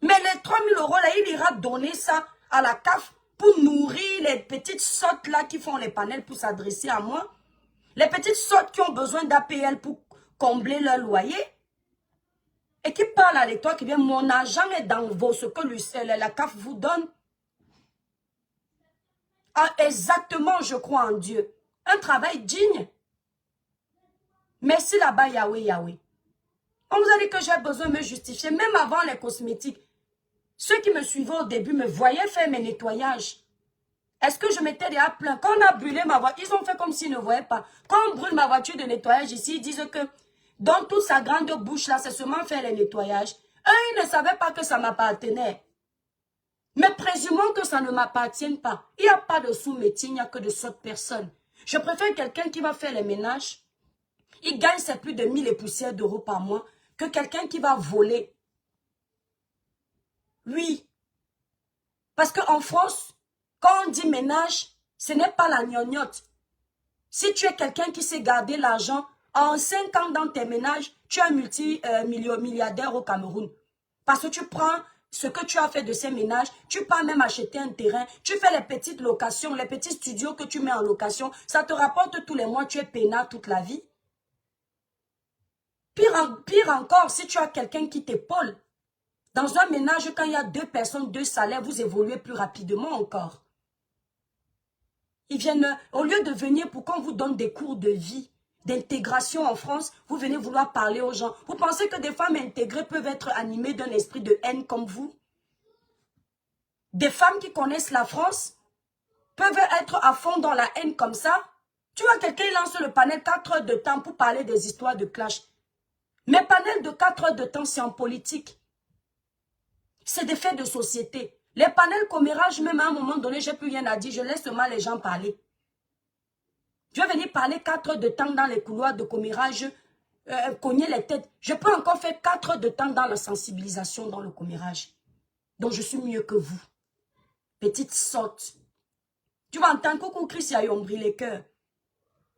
Speaker 1: mais les 3 000 € là, il ira donner ça à la CAF pour nourrir les petites sottes là qui font les panels pour s'adresser à moi. Les petites sottes qui ont besoin d'APL pour combler leur loyer. Et qui parlent à l'étoile, qui vient, mon argent est dans ce que la CAF vous donne. Ah, exactement, je crois en Dieu. Un travail digne. Merci là-bas, Yahweh, Yahweh. On vous a dit que j'ai besoin de me justifier, même avant les cosmétiques. Ceux qui me suivaient au début me voyaient faire mes nettoyages. Est-ce que je m'étais déjà plaint? Quand on a brûlé ma voiture, ils ont fait comme s'ils ne voyaient pas. Quand on brûle ma voiture de nettoyage ici, ils disent que dans toute sa grande bouche là, c'est seulement faire les nettoyages. Eux, ils ne savaient pas que ça m'appartenait. Mais présumons que ça ne m'appartienne pas. Il n'y a pas de sous-métier, il n'y a que de sottes personnes. Je préfère quelqu'un qui va faire les ménages. Il gagne c'est plus de 1000 et poussières d'euros par mois que quelqu'un qui va voler. Oui. Parce qu'en France, quand on dit ménage, ce n'est pas la gnognotte. Si tu es quelqu'un qui sait garder l'argent, en 5 ans dans tes ménages, tu es un multimilliardaire au Cameroun. Parce que tu prends ce que tu as fait de ces ménages, tu peux même acheter un terrain, tu fais les petites locations, les petits studios que tu mets en location, ça te rapporte tous les mois, tu es peinard toute la vie. Pire encore, si tu as quelqu'un qui t'épaule, dans un ménage, quand il y a 2 personnes, 2 salaires, vous évoluez plus rapidement encore. Ils viennent, au lieu de venir pour qu'on vous donne des cours de vie, d'intégration en France, vous venez vouloir parler aux gens. Vous pensez que des femmes intégrées peuvent être animées d'un esprit de haine comme vous? Des femmes qui connaissent la France peuvent être à fond dans la haine comme ça? Tu vois, quelqu'un lance le panel 4 heures de temps pour parler des histoires de clash. Mes panels de 4 heures de temps, c'est en politique. C'est des faits de société. Les panels commérage, même à un moment donné, j'ai plus rien à dire. Je laisse seulement les gens parler. Je vais venir parler 4 heures de temps dans les couloirs de commérage, cogner les têtes. Je peux encore faire 4 heures de temps dans la sensibilisation dans le commérage. Donc je suis mieux que vous. Petite sotte. Tu vas entendre coucou Chris Yayombri les cœurs.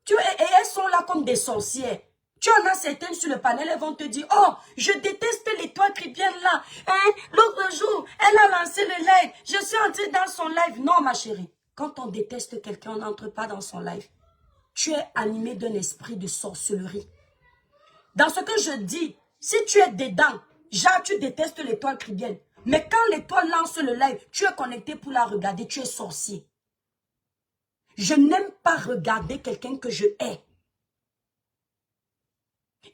Speaker 1: Et elles sont là comme des sorcières. Tu en as certaines sur le panel, elles vont te dire, oh, je déteste l'étoile qui vient là. Hein? L'autre jour, elle a lancé c'est le live. Je suis entrée dans son live. Non, ma chérie. Quand on déteste quelqu'un, on n'entre pas dans son live. Tu es animé d'un esprit de sorcellerie. Dans ce que je dis, si tu es dedans, genre tu détestes l'étoile caribéenne. Mais quand l'étoile lance le live, tu es connecté pour la regarder, tu es sorcier. Je n'aime pas regarder quelqu'un que je hais.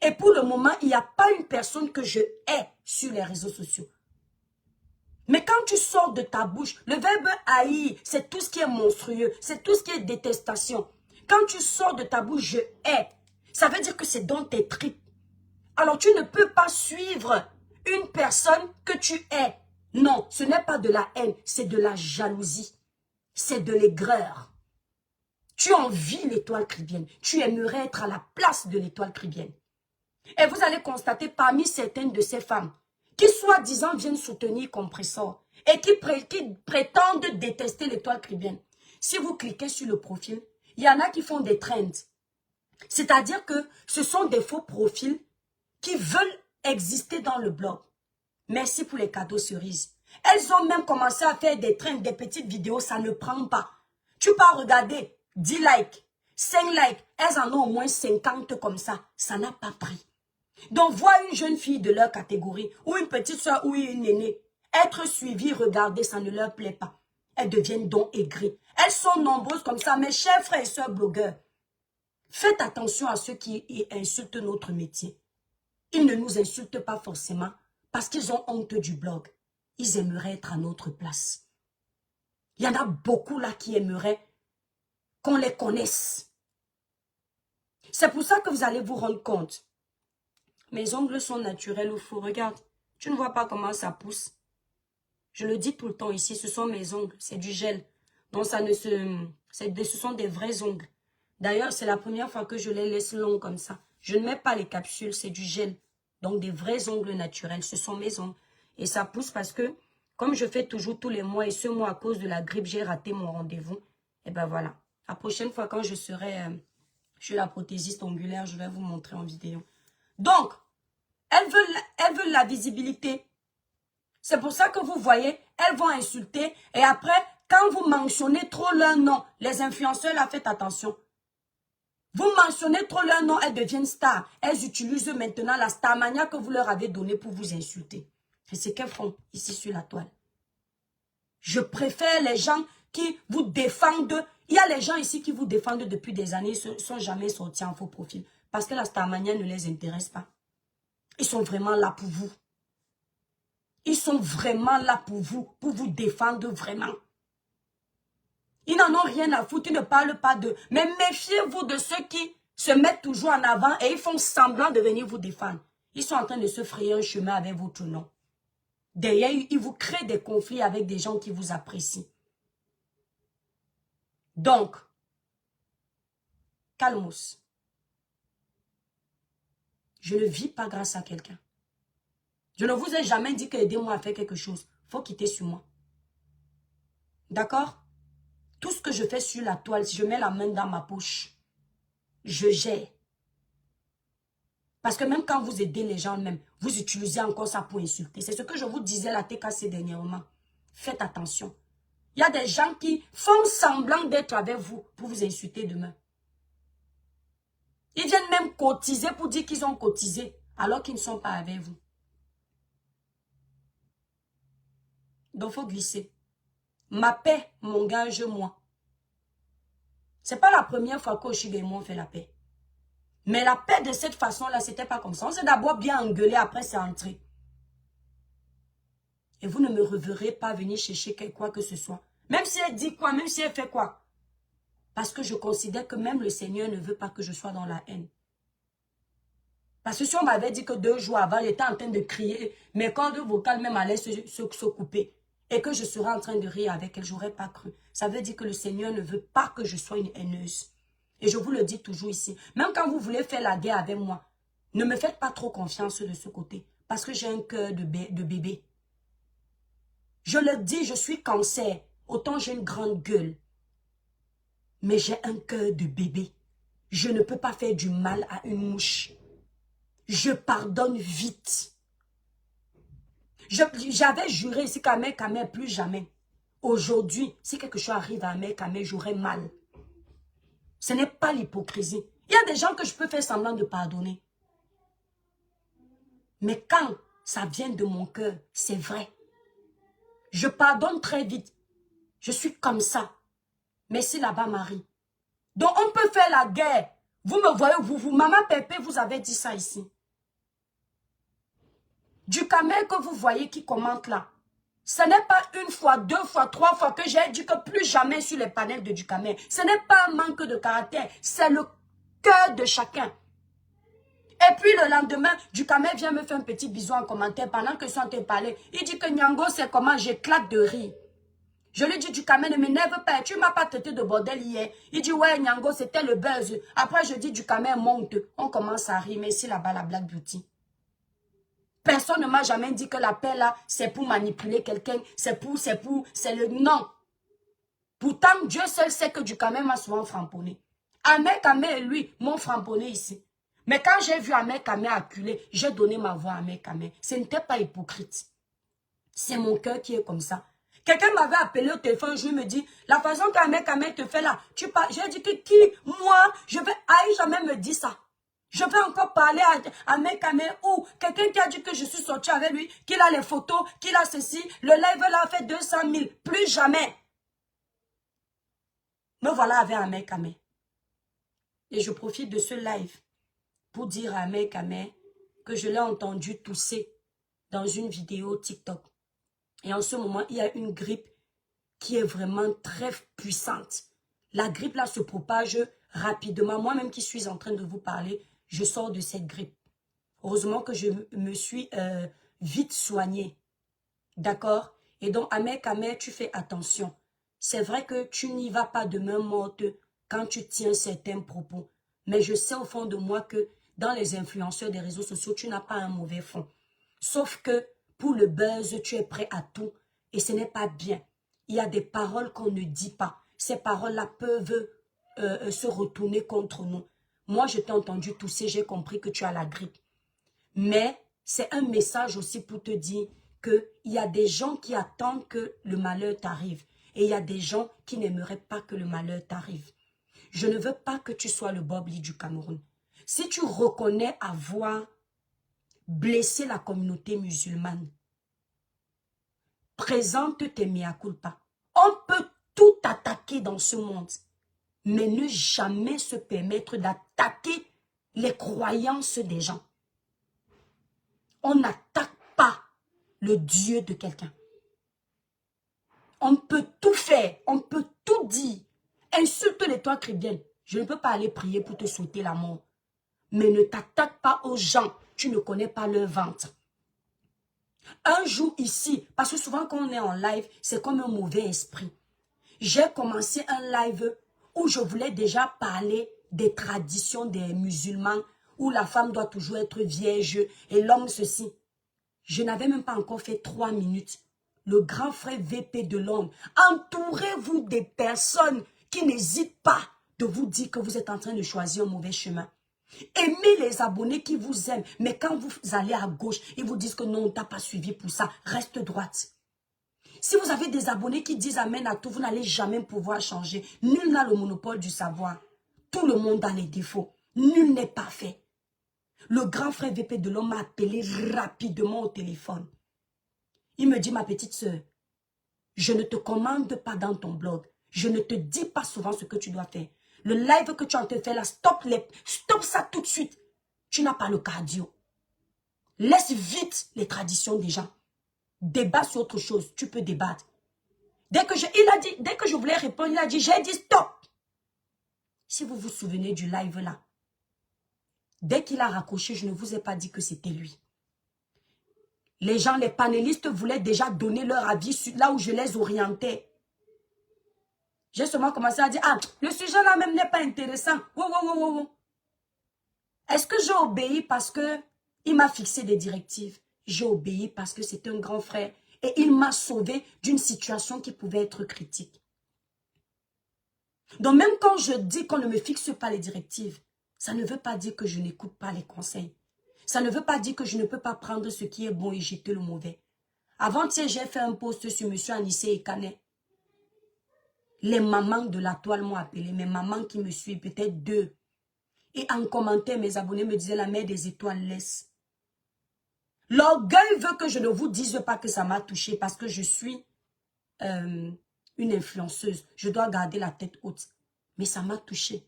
Speaker 1: Et pour le moment, il n'y a pas une personne que je hais sur les réseaux sociaux. Mais quand tu sors de ta bouche, le verbe haïr, c'est tout ce qui est monstrueux, c'est tout ce qui est détestation. Quand tu sors de ta bouche, je hais, ça veut dire que c'est dans tes tripes. Alors tu ne peux pas suivre une personne que tu hais. Non, ce n'est pas de la haine, c'est de la jalousie. C'est de l'aigreur. Tu envies l'étoile caribéenne. Tu aimerais être à la place de l'étoile caribéenne. Et vous allez constater parmi certaines de ces femmes qui soi-disant viennent soutenir Compressor et qui prétendent détester l'étoile caribéenne. Si vous cliquez sur le profil, il y en a qui font des trends. C'est-à-dire que ce sont des faux profils qui veulent exister dans le blog. Merci pour les cadeaux cerises. Elles ont même commencé à faire des trends, des petites vidéos, ça ne prend pas. Tu peux regarder 10 likes, 5 likes, elles en ont au moins 50 comme ça n'a pas pris. Donc, voir une jeune fille de leur catégorie, ou une petite soeur, ou une aînée, être suivie, regarder, ça ne leur plaît pas. Elles deviennent donc aigries. Elles sont nombreuses comme ça, mes chers frères et sœurs blogueurs. Faites attention à ceux qui insultent notre métier. Ils ne nous insultent pas forcément parce qu'ils ont honte du blog. Ils aimeraient être à notre place. Il y en a beaucoup là qui aimeraient qu'on les connaisse. C'est pour ça que vous allez vous rendre compte. Mes ongles sont naturels ou faux. Regarde, tu ne vois pas comment ça pousse. Je le dis tout le temps ici, ce sont mes ongles, c'est du gel. Donc ce sont des vrais ongles. D'ailleurs, c'est la première fois que je les laisse longs comme ça. Je ne mets pas les capsules, c'est du gel. Donc des vrais ongles naturels, ce sont mes ongles. Et ça pousse parce que, comme je fais toujours tous les mois, et ce mois à cause de la grippe, j'ai raté mon rendez-vous. Et ben voilà. La prochaine fois quand je serai chez la prothésiste ongulaire, je vais vous montrer en vidéo. Donc, elles veulent la visibilité. C'est pour ça que vous voyez, elles vont insulter. Et après, quand vous mentionnez trop leur nom, les influenceurs, là, faites attention. Vous mentionnez trop leur nom, elles deviennent stars. Elles utilisent maintenant la starmania que vous leur avez donnée pour vous insulter. C'est ce qu'elles font ici sur la toile. Je préfère les gens qui vous défendent. Il y a les gens ici qui vous défendent depuis des années, ils ne sont jamais sortis en faux profil. Parce que la starmania ne les intéresse pas. Ils sont vraiment là pour vous. Ils sont vraiment là pour vous défendre vraiment. Ils n'en ont rien à foutre, ils ne parlent pas d'eux. Mais méfiez-vous de ceux qui se mettent toujours en avant et ils font semblant de venir vous défendre. Ils sont en train de se frayer un chemin avec votre nom. Derrière, ils vous créent des conflits avec des gens qui vous apprécient. Donc, calmos. Je ne vis pas grâce à quelqu'un. Je ne vous ai jamais dit que aidez-moi à faire quelque chose. Il faut quitter sur moi. D'accord? Tout ce que je fais sur la toile, si je mets la main dans ma poche, je gère. Parce que même quand vous aidez les gens même, vous utilisez encore ça pour insulter. C'est ce que je vous disais la TKC dernièrement. Faites attention. Il y a des gens qui font semblant d'être avec vous pour vous insulter demain. Ils viennent même cotiser pour dire qu'ils ont cotisé alors qu'ils ne sont pas avec vous. Donc, il faut glisser. Ma paix, mon gage, moi. C'est pas la première fois qu'Oshiga et moi on fait la paix. Mais la paix de cette façon-là, c'était pas comme ça. On s'est d'abord bien engueulé, après c'est entré. Et vous ne me reverrez pas venir chercher quoi que ce soit. Même si elle dit quoi, même si elle fait quoi. Parce que je considère que même le Seigneur ne veut pas que je sois dans la haine. Parce que si on m'avait dit que 2 jours avant, elle était en train de crier, mes cordes vocales même allaient se couper. Et que je serais en train de rire avec elle, je n'aurais pas cru. Ça veut dire que le Seigneur ne veut pas que je sois une haineuse. Et je vous le dis toujours ici. Même quand vous voulez faire la guerre avec moi, ne me faites pas trop confiance de ce côté. Parce que j'ai un cœur de bébé. Je le dis, je suis cancer. Autant j'ai une grande gueule. Mais j'ai un cœur de bébé. Je ne peux pas faire du mal à une mouche. Je pardonne vite. J'avais juré ici qu'à Ahmed Kamel, plus jamais. Aujourd'hui, si quelque chose arrive à Ahmed Kamel, j'aurais mal. Ce n'est pas l'hypocrisie. Il y a des gens que je peux faire semblant de pardonner. Mais quand ça vient de mon cœur, c'est vrai. Je pardonne très vite. Je suis comme ça. Merci là-bas, Marie. Donc, on peut faire la guerre. Vous me voyez, Maman Pépé, vous avez dit ça ici. Du Kamel que vous voyez qui commente là. Ce n'est pas une fois, deux fois, trois fois que j'ai dit que plus jamais sur les panels de du Kamel. Ce n'est pas un manque de caractère. C'est le cœur de chacun. Et puis le lendemain, du Kamel vient me faire un petit bisou en commentaire pendant que je suis en train de parler. Il dit que Nyango, c'est comment j'éclate de rire. Je lui dis, du Kamel, ne m'énerve pas. Tu ne m'as pas traité de bordel hier. Il dit, ouais, Nyango, c'était le buzz. Après, je dis, du Kamel, monte. On commence à rire. Mais ici, là-bas, la Black Beauty. Personne ne m'a jamais dit que la paix, là, c'est pour manipuler quelqu'un. C'est le non. Pourtant, Dieu seul sait que du Kamel m'a souvent framponné. Ahmed Kamel et lui m'ont framponné ici. Mais quand j'ai vu Ahmed Kamel acculé, j'ai donné ma voix à Ahmed Kamel. Ce n'était pas hypocrite. C'est mon cœur qui est comme ça. Quelqu'un m'avait appelé au téléphone, je me dis, la façon qu'Ahmed Kamel te fait là, tu parles. J'ai dit que qui, moi, je vais jamais me dire ça. Je vais encore parler à Ahmed Kamel ou quelqu'un qui a dit que je suis sortie avec lui, qu'il a les photos, qu'il a ceci, le live là a fait 200 000, plus jamais. Me voilà avec Ahmed Kamel. Et je profite de ce live pour dire à Ahmed Kamel que je l'ai entendu tousser dans une vidéo TikTok. Et en ce moment, il y a une grippe qui est vraiment très puissante. La grippe là se propage rapidement. Moi-même qui suis en train de vous parler, je sors de cette grippe. Heureusement que je me suis vite soignée. D'accord? Et donc, Ahmed Kamel, tu fais attention. C'est vrai que tu n'y vas pas de main morte quand tu tiens certains propos. Mais je sais au fond de moi que dans les influenceurs des réseaux sociaux, tu n'as pas un mauvais fond. Sauf que pour le buzz, tu es prêt à tout. Et ce n'est pas bien. Il y a des paroles qu'on ne dit pas. Ces paroles-là peuvent se retourner contre nous. Moi, je t'ai entendu tousser, j'ai compris que tu as la grippe. Mais c'est un message aussi pour te dire qu'il y a des gens qui attendent que le malheur t'arrive. Et il y a des gens qui n'aimeraient pas que le malheur t'arrive. Je ne veux pas que tu sois le Bob Lee du Cameroun. Si tu reconnais avoir blessé la communauté musulmane, présente tes mea culpa. On peut tout attaquer dans ce monde, mais ne jamais se permettre d'attaquer les croyances des gens. On n'attaque pas le Dieu de quelqu'un. On peut tout faire, on peut tout dire. Insulte les toi chrétiennes. Je ne peux pas aller prier pour te souhaiter la mort. Mais ne t'attaque pas aux gens. Tu ne connais pas leur ventre. Un jour ici, parce que souvent quand on est en live, c'est comme un mauvais esprit. J'ai commencé un live où je voulais déjà parler des traditions des musulmans, où la femme doit toujours être vierge et l'homme ceci. Je n'avais même pas encore fait 3 minutes. Le grand frère VP de l'homme, entourez-vous des personnes qui n'hésitent pas de vous dire que vous êtes en train de choisir un mauvais chemin. Aimez les abonnés qui vous aiment, mais quand vous allez à gauche, ils vous disent que non, on ne t'a pas suivi pour ça, reste droite. Si vous avez des abonnés qui disent amen à tout, vous n'allez jamais pouvoir changer. Nul n'a le monopole du savoir. Tout le monde a les défauts. Nul n'est parfait. Le grand frère VP de l'homme m'a appelé rapidement au téléphone. Il me dit, ma petite soeur, je ne te commande pas dans ton blog. Je ne te dis pas souvent ce que tu dois faire. Le live que tu es en train de faire là, stop ça tout de suite. Tu n'as pas le cardio. Laisse vite les traditions des gens. Débat sur autre chose, tu peux débattre. Dès que je voulais répondre, il a dit, j'ai dit stop. Si vous vous souvenez du live là, dès qu'il a raccroché, je ne vous ai pas dit que c'était lui. Les gens, les panélistes voulaient déjà donner leur avis sur là où je les orientais. J'ai seulement commencé à dire, ah, le sujet là même n'est pas intéressant. Wow. Est-ce que j'ai obéi parce que il m'a fixé des directives? J'ai obéi parce que c'est un grand frère et il m'a sauvé d'une situation qui pouvait être critique. Donc même quand je dis qu'on ne me fixe pas les directives, ça ne veut pas dire que je n'écoute pas les conseils. Ça ne veut pas dire que je ne peux pas prendre ce qui est bon et jeter le mauvais. Avant-hier, j'ai fait un post sur M. Anissé Ekane. Les mamans de la toile m'ont appelé, mes mamans qui me suivent, peut-être 2. Et en commentaire, mes abonnés me disaient, la mère des étoiles laisse. L'orgueil veut que je ne vous dise pas que ça m'a touché parce que je suis une influenceuse. Je dois garder la tête haute. Mais ça m'a touché.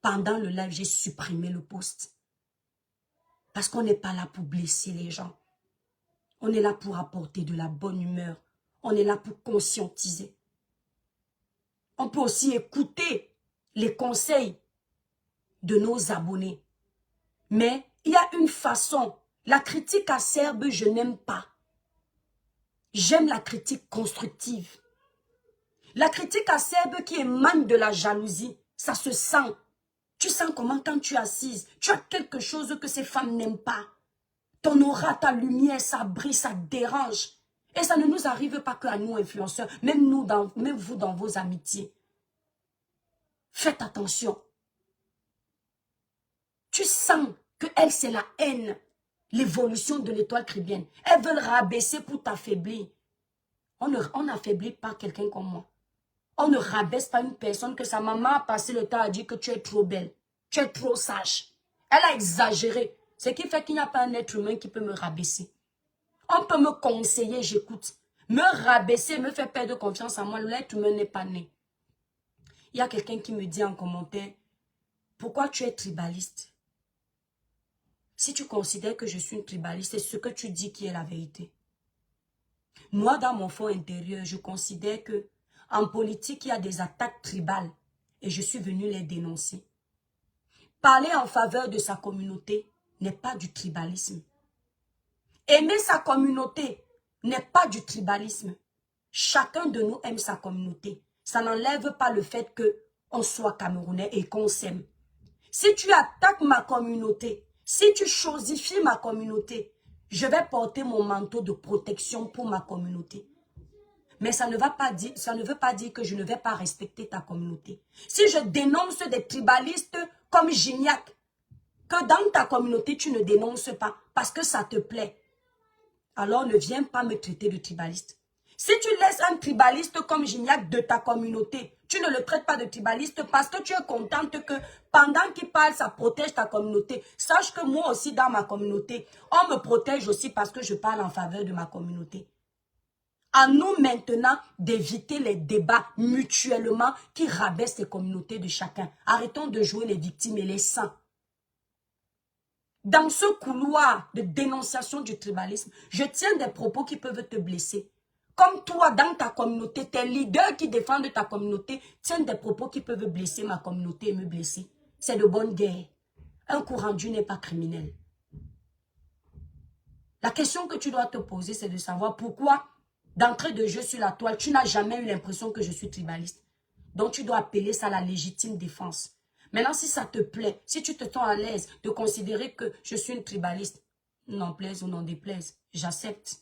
Speaker 1: Pendant le live, j'ai supprimé le post. Parce qu'on n'est pas là pour blesser les gens. On est là pour apporter de la bonne humeur. On est là pour conscientiser. On peut aussi écouter les conseils de nos abonnés. Mais il y a une façon. La critique acerbe, je n'aime pas. J'aime la critique constructive. La critique acerbe qui émane de la jalousie, ça se sent. Tu sens comment quand tu es assise, tu as quelque chose que ces femmes n'aiment pas. Ton aura, ta lumière, ça brille, ça dérange. Et ça ne nous arrive pas qu'à nous, influenceurs, même vous dans vos amitiés. Faites attention. Tu sens que elle, c'est la haine, l'évolution de l'étoile caribéenne. Elles veulent rabaisser pour t'affaiblir. On n'affaiblit pas quelqu'un comme moi. On ne rabaisse pas une personne que sa maman a passé le temps à dire que tu es trop belle. Tu es trop sage. Elle a exagéré. Ce qui fait qu'il n'y a pas un être humain qui peut me rabaisser. On peut me conseiller, j'écoute. Me rabaisser, me faire perdre confiance en moi. L'être humain n'est pas né. Il y a quelqu'un qui me dit en commentaire, pourquoi tu es tribaliste? Si tu considères que je suis une tribaliste, c'est ce que tu dis qui est la vérité. Moi, dans mon fond intérieur, je considère que en politique, il y a des attaques tribales et je suis venue les dénoncer. Parler en faveur de sa communauté n'est pas du tribalisme. Aimer sa communauté n'est pas du tribalisme. Chacun de nous aime sa communauté. Ça n'enlève pas le fait qu'on soit Camerounais et qu'on s'aime. Si tu attaques ma communauté, si tu chosifies ma communauté, je vais porter mon manteau de protection pour ma communauté. Mais ça ne veut pas dire que je ne vais pas respecter ta communauté. Si je dénonce des tribalistes comme Gignac, que dans ta communauté, tu ne dénonces pas parce que ça te plaît, alors ne viens pas me traiter de tribaliste. Si tu laisses un tribaliste comme Gignac de ta communauté, tu ne le traites pas de tribaliste parce que tu es contente que pendant qu'il parle, ça protège ta communauté. Sache que moi aussi, dans ma communauté, on me protège aussi parce que je parle en faveur de ma communauté. À nous maintenant d'éviter les débats mutuellement qui rabaissent les communautés de chacun. Arrêtons de jouer les victimes et les saints. Dans ce couloir de dénonciation du tribalisme, je tiens des propos qui peuvent te blesser. Comme toi, dans ta communauté, tes leaders qui défendent ta communauté tiennent des propos qui peuvent blesser ma communauté et me blesser. C'est de bonne guerre. Un coup rendu n'est pas criminel. La question que tu dois te poser, c'est de savoir pourquoi, d'entrée de jeu sur la toile, tu n'as jamais eu l'impression que je suis tribaliste. Donc tu dois appeler ça la légitime défense. Maintenant, si ça te plaît, si tu te sens à l'aise de considérer que je suis une tribaliste, n'en plaise ou n'en déplaise, j'accepte.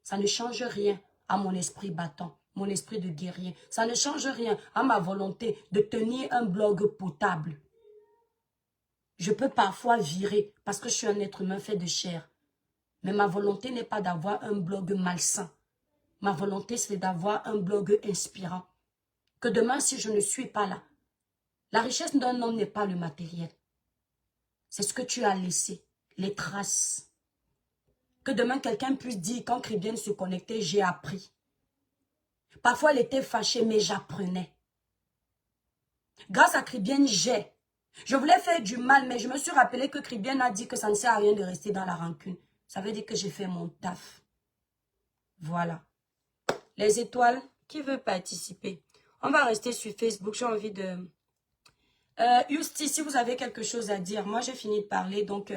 Speaker 1: Ça ne change rien à mon esprit battant, mon esprit de guerrier. Ça ne change rien à ma volonté de tenir un blog potable. Je peux parfois virer parce que je suis un être humain fait de chair. Mais ma volonté n'est pas d'avoir un blog malsain. Ma volonté, c'est d'avoir un blog inspirant. Que demain, si je ne suis pas là, la richesse d'un homme n'est pas le matériel. C'est ce que tu as laissé, les traces. Que demain, quelqu'un puisse dire, quand Caribbean se connectait, j'ai appris. Parfois, elle était fâchée, mais j'apprenais. Grâce à Caribbean, j'ai. Je voulais faire du mal, mais je me suis rappelé que Caribbean a dit que ça ne sert à rien de rester dans la rancune. Ça veut dire que j'ai fait mon taf. Voilà. Les étoiles, qui veut participer? On va rester sur Facebook, j'ai envie de... Yusti, si vous avez quelque chose à dire, moi j'ai fini de parler, donc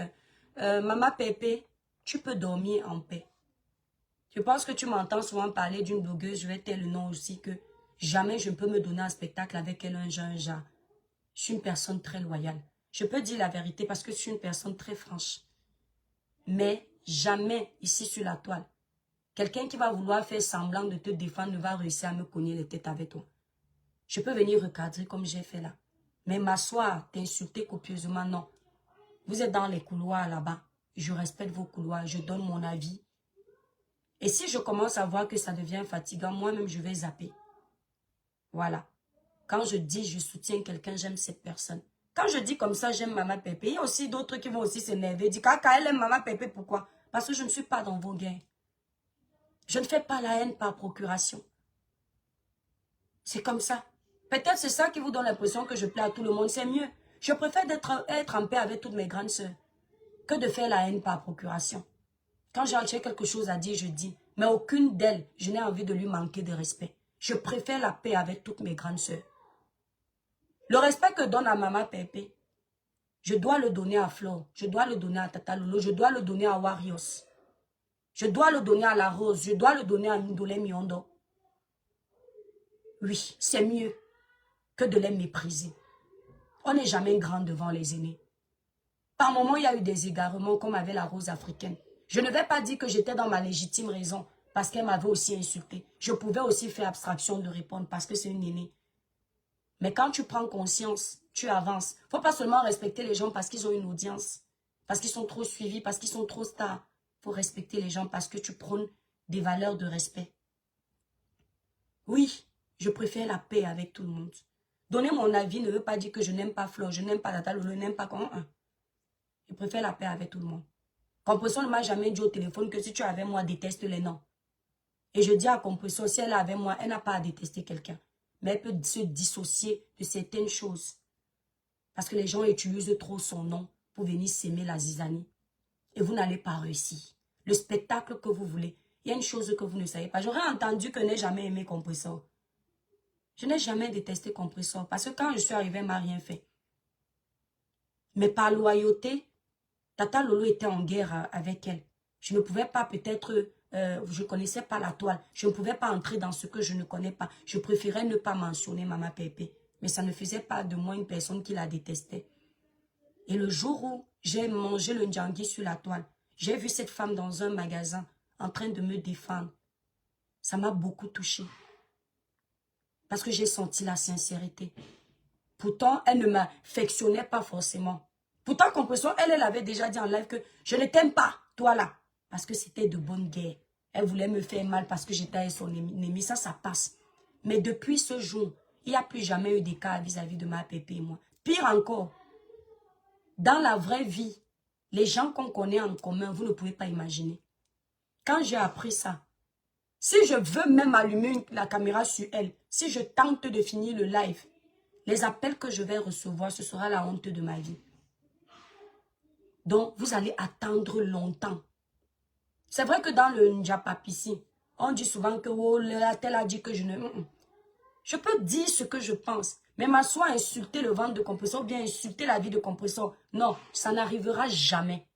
Speaker 1: Maman Pépé, tu peux dormir en paix. Je pense que tu m'entends souvent parler d'une blogueuse, je vais taire le nom aussi, que jamais je ne peux me donner un spectacle avec elle un genre. Je suis une personne très loyale. Je peux dire la vérité parce que je suis une personne très franche. Mais jamais ici sur la toile, quelqu'un qui va vouloir faire semblant de te défendre ne va réussir à me cogner les têtes avec toi. Je peux venir recadrer comme j'ai fait là. Mais m'asseoir, t'insulter copieusement, non. Vous êtes dans les couloirs là-bas. Je respecte vos couloirs, je donne mon avis. Et si je commence à voir que ça devient fatigant, moi-même, je vais zapper. Voilà. Quand je dis je soutiens quelqu'un, j'aime cette personne. Quand je dis comme ça, j'aime Maman Pépé, il y a aussi d'autres qui vont aussi s'énerver. Dire, Kaka, elle aime Maman Pépé, pourquoi? Parce que je ne suis pas dans vos gains. Je ne fais pas la haine par procuration. C'est comme ça. Peut-être c'est ça qui vous donne l'impression que je plais à tout le monde. C'est mieux. Je préfère être en paix avec toutes mes grandes sœurs que de faire la haine par procuration. Quand j'ai quelque chose à dire, je dis. Mais aucune d'elles, je n'ai envie de lui manquer de respect. Je préfère la paix avec toutes mes grandes sœurs. Le respect que donne à Maman Pépé, je dois le donner à Flo, je dois le donner à Tata Lolo, je dois le donner à Warriors. Je dois le donner à La Rose, je dois le donner à Ndolé Miondo. Oui, c'est mieux que de les mépriser. On n'est jamais grand devant les aînés. Par moments, il y a eu des égarements comme avec la Rose africaine. Je ne vais pas dire que j'étais dans ma légitime raison parce qu'elle m'avait aussi insulté. Je pouvais aussi faire abstraction de répondre parce que c'est une aînée. Mais quand tu prends conscience, tu avances. Il ne faut pas seulement respecter les gens parce qu'ils ont une audience, parce qu'ils sont trop suivis, parce qu'ils sont trop stars. Il faut respecter les gens parce que tu prônes des valeurs de respect. Oui, je préfère la paix avec tout le monde. Donner mon avis ne veut pas dire que je n'aime pas Flo, je n'aime pas Tata Lolo, je n'aime pas comment. Je préfère la paix avec tout le monde. Compression ne m'a jamais dit au téléphone que si tu es avec moi, déteste les noms. Et je dis à Compression, si elle est avec moi, elle n'a pas à détester quelqu'un. Mais elle peut se dissocier de certaines choses. Parce que les gens utilisent trop son nom pour venir s'aimer la zizanie. Et vous n'allez pas réussir. Le spectacle que vous voulez, il y a une chose que vous ne savez pas. J'aurais entendu que je n'ai jamais aimé Compressor. Je n'ai jamais détesté Compressor. Parce que quand je suis arrivée, elle ne m'a rien fait. Mais par loyauté, Tata Lolo était en guerre avec elle. Je ne pouvais pas peut-être, je ne connaissais pas la toile. Je ne pouvais pas entrer dans ce que je ne connais pas. Je préférais ne pas mentionner Maman Pépé. Mais ça ne faisait pas de moi une personne qui la détestait. Et le jour où j'ai mangé le ndjangui sur la toile, j'ai vu cette femme dans un magasin en train de me défendre. Ça m'a beaucoup touchée. Parce que j'ai senti la sincérité. Pourtant, elle ne m'affectionnait pas forcément. Pourtant, Compression, elle avait déjà dit en live que je ne t'aime pas, toi là. Parce que c'était de bonne guerre. Elle voulait me faire mal parce que j'étais son ennemi. Ça passe. Mais depuis ce jour, il n'y a plus jamais eu d'écart vis-à-vis de ma pépé et moi. Pire encore, dans la vraie vie, les gens qu'on connaît en commun, vous ne pouvez pas imaginer. Quand j'ai appris ça, si je veux même allumer la caméra sur elle, si je tente de finir le live, les appels que je vais recevoir, ce sera la honte de ma vie. Donc, vous allez attendre longtemps. C'est vrai que dans le Njapapissi, on dit souvent que oh, tel a dit que je ne... Je peux dire ce que je pense, mais m'asseoir insulter le ventre de Compressor ou bien insulter la vie de Compressor, non, ça n'arrivera jamais.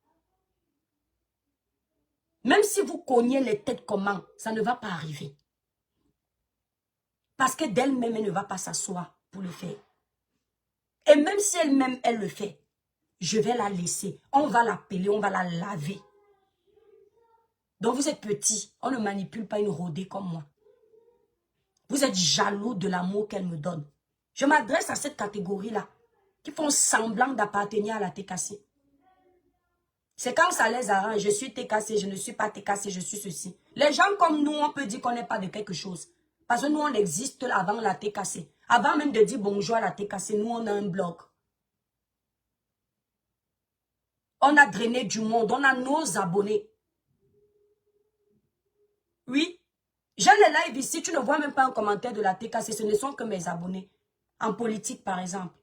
Speaker 1: Même si vous cognez les têtes comment, ça ne va pas arriver. Parce que d'elle-même, elle ne va pas s'asseoir pour le faire. Et même si elle-même, elle le fait, je vais la laisser. On va l'appeler, on va la laver. Donc vous êtes petit, on ne manipule pas une rodée comme moi. Vous êtes jaloux de l'amour qu'elle me donne. Je m'adresse à cette catégorie-là, qui font semblant d'appartenir à la TKC. C'est quand ça les arrange, je suis TKC, je ne suis pas TKC, je suis ceci. Les gens comme nous, on peut dire qu'on n'est pas de quelque chose. Parce que nous, on existe avant la TKC. Avant même de dire bonjour à la TKC, nous, on a un blog. On a drainé du monde, on a nos abonnés. Oui, j'ai les lives ici, tu ne vois même pas un commentaire de la TKC, ce ne sont que mes abonnés. En politique, par exemple.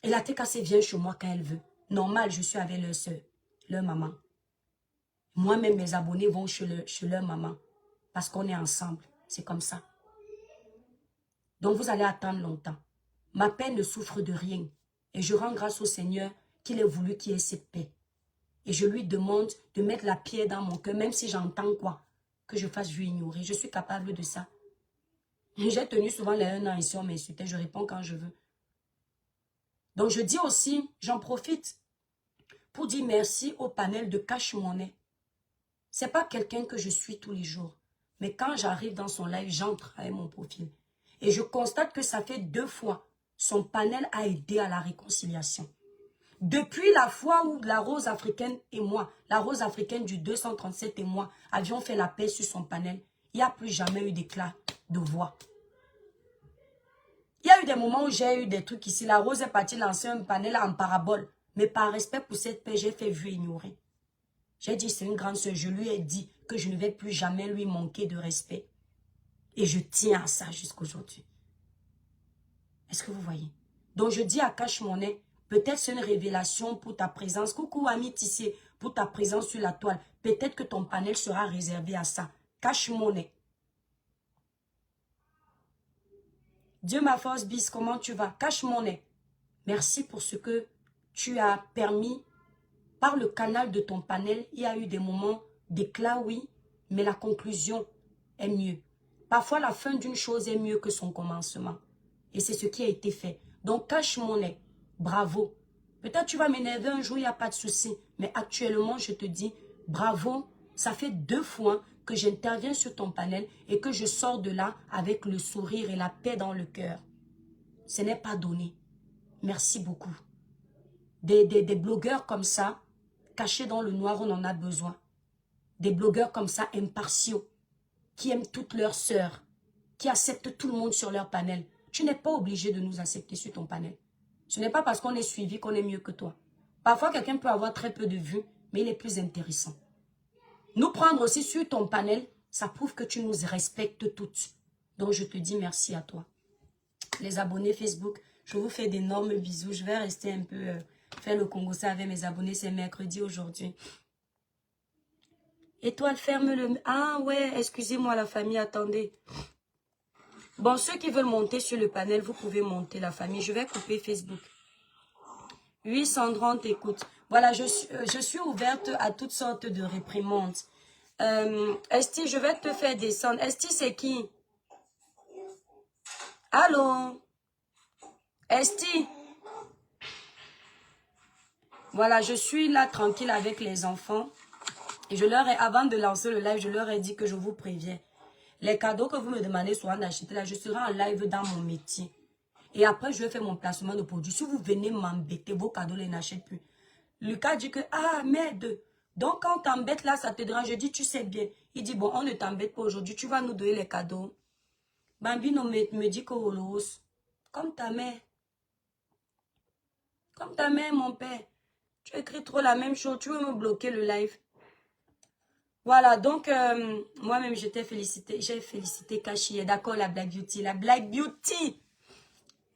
Speaker 1: Et la TKC vient chez moi quand elle veut. Normal, je suis avec leur soeur, leur maman. Moi-même, mes abonnés vont chez leur maman. Parce qu'on est ensemble. C'est comme ça. Donc, vous allez attendre longtemps. Ma paix ne souffre de rien. Et je rends grâce au Seigneur qu'il ait voulu qu'il y ait cette paix. Et je lui demande de mettre la pierre dans mon cœur, même si j'entends quoi, que je fasse lui ignorer. Je suis capable de ça. J'ai tenu souvent les 1 an ici, on m'insultait, je réponds quand je veux. Donc je dis aussi, j'en profite pour dire merci au panel de Cash Money. Ce n'est pas quelqu'un que je suis tous les jours. Mais quand j'arrive dans son live, j'entre avec mon profil. Et je constate que ça fait 2 fois. Son panel a aidé à la réconciliation. Depuis la fois où la rose africaine et moi, la rose africaine du 237 et moi, avions fait la paix sur son panel, il n'y a plus jamais eu d'éclat de voix. Il y a eu des moments où j'ai eu des trucs ici. La rose est partie lancer un panel en parabole. Mais par respect pour cette paix, j'ai fait vu ignorer. J'ai dit, c'est une grande sœur. Je lui ai dit que je ne vais plus jamais lui manquer de respect. Et je tiens à ça jusqu'aujourd'hui. Est-ce que vous voyez? Donc je dis à Cash Monnaie, peut-être c'est une révélation pour ta présence. Coucou ami Tissier, pour ta présence sur la toile. Peut-être que ton panel sera réservé à ça. Cash Monnaie. Dieu ma force bis, comment tu vas? Cash Monnaie. Merci pour ce que tu as permis. Par le canal de ton panel, il y a eu des moments d'éclat, oui, mais la conclusion est mieux. Parfois, la fin d'une chose est mieux que son commencement. Et c'est ce qui a été fait. Donc, Cash Monnaie, bravo. Peut-être tu vas m'énerver un jour, il n'y a pas de souci. Mais actuellement, je te dis, bravo. Ça fait 2 fois que j'interviens sur ton panel et que je sors de là avec le sourire et la paix dans le cœur. Ce n'est pas donné. Merci beaucoup. Des blogueurs comme ça, cachés dans le noir, on en a besoin. Des blogueurs comme ça, impartiaux, qui aiment toutes leurs sœurs, qui acceptent tout le monde sur leur panel. Tu n'es pas obligé de nous accepter sur ton panel. Ce n'est pas parce qu'on est suivi qu'on est mieux que toi. Parfois, quelqu'un peut avoir très peu de vues, mais il est plus intéressant. Nous prendre aussi sur ton panel, ça prouve que tu nous respectes toutes. Donc, je te dis merci à toi. Les abonnés Facebook, je vous fais d'énormes bisous. Je vais rester un peu... faire le Congo avec mes abonnés, c'est mercredi aujourd'hui. Étoile, ferme le... Ah ouais, excusez-moi la famille, attendez. Bon, ceux qui veulent monter sur le panel, vous pouvez monter la famille. Je vais couper Facebook. Oui, Sandra, on t'écoute. Voilà, je suis ouverte à toutes sortes de réprimandes. Esti, je vais te faire descendre. Esti, c'est qui? Allô? Esti? Voilà, je suis là tranquille avec les enfants. Et je leur ai, avant de lancer le live, je leur ai dit que je vous préviens. Les cadeaux que vous me demandez souvent d'acheter, là, je serai en live dans mon métier. Et après, je vais faire mon placement de produits. Si vous venez m'embêter, vos cadeaux, les n'achètent plus. Lucas dit que, ah, merde. Donc, quand on t'embête là, ça te dérange. Je dis, tu sais bien. Il dit, bon, on ne t'embête pas aujourd'hui. Tu vas nous donner les cadeaux. Bambino me dit que Holos, comme ta mère. Comme ta mère, mon père. Tu écris trop la même chose. Tu veux me bloquer le live. Voilà, donc, moi-même, j'ai félicité Kachi. D'accord, la Black Beauty. La Black Beauty.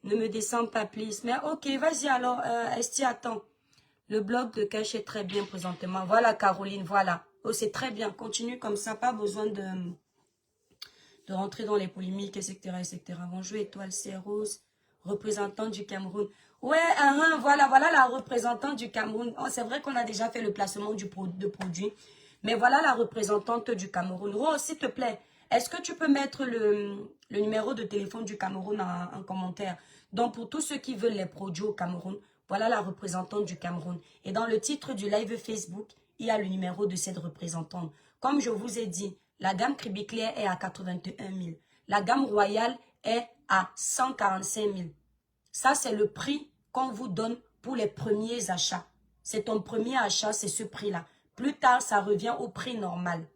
Speaker 1: Ne me descends pas, please. Mais ok, vas-y alors, Esti, attends. Le blog de Cash est très bien présentement. Voilà, Caroline, voilà. Oh, c'est très bien. Continue comme ça. Pas besoin de rentrer dans les polémiques, etc., etc. Bonjour, Étoile, c'est Rose, représentante du Cameroun. Ouais, voilà la représentante du Cameroun. Oh, c'est vrai qu'on a déjà fait le placement de produits. Mais voilà la représentante du Cameroun. Rose, s'il te plaît, est-ce que tu peux mettre le numéro de téléphone du Cameroun en commentaire? Donc, pour tous ceux qui veulent les produits au Cameroun, voilà la représentante du Cameroun. Et dans le titre du live Facebook, il y a le numéro de cette représentante. Comme je vous ai dit, la gamme Cribiclair est à 81 000. La gamme Royale est à 145 000. Ça, c'est le prix qu'on vous donne pour les premiers achats. C'est ton premier achat, c'est ce prix-là. Plus tard, ça revient au prix normal.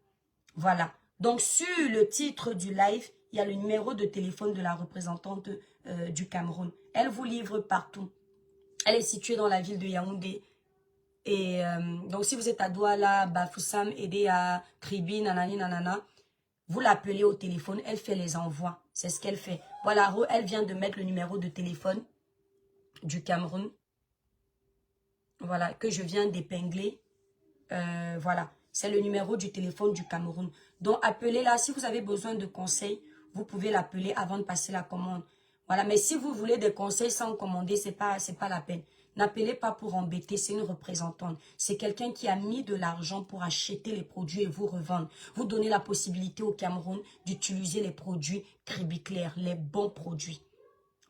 Speaker 1: Voilà. Donc, sur le titre du live, il y a le numéro de téléphone de la représentante du Cameroun. Elle vous livre partout. Elle est située dans la ville de Yaoundé. Et donc, si vous êtes à Douala, Bafoussam, Edea, Kribi, nanani, nanana, vous l'appelez au téléphone, elle fait les envois. C'est ce qu'elle fait. Voilà, elle vient de mettre le numéro de téléphone du Cameroun. Voilà, que je viens d'épingler. Voilà, c'est le numéro du téléphone du Cameroun. Donc, appelez-la. Si vous avez besoin de conseils, vous pouvez l'appeler avant de passer la commande. Voilà, mais si vous voulez des conseils sans commander, c'est pas la peine. N'appelez pas pour embêter, c'est une représentante. C'est quelqu'un qui a mis de l'argent pour acheter les produits et vous revendre. Vous donnez la possibilité au Cameroun d'utiliser les produits Cribiclair, les bons produits.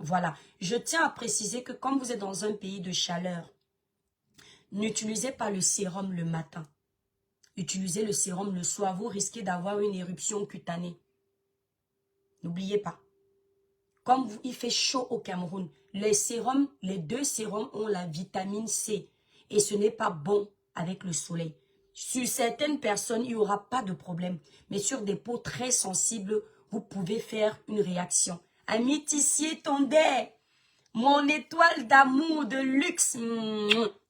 Speaker 1: Voilà, je tiens à préciser que comme vous êtes dans un pays de chaleur, n'utilisez pas le sérum le matin. Utilisez le sérum le soir, vous risquez d'avoir une éruption cutanée. N'oubliez pas. Comme il fait chaud au Cameroun, les sérums, les 2 sérums ont la vitamine C. Et ce n'est pas bon avec le soleil. Sur certaines personnes, il n'y aura pas de problème. Mais sur des peaux très sensibles, vous pouvez faire une réaction. Ami Tissier Tondé, mon étoile d'amour, de luxe.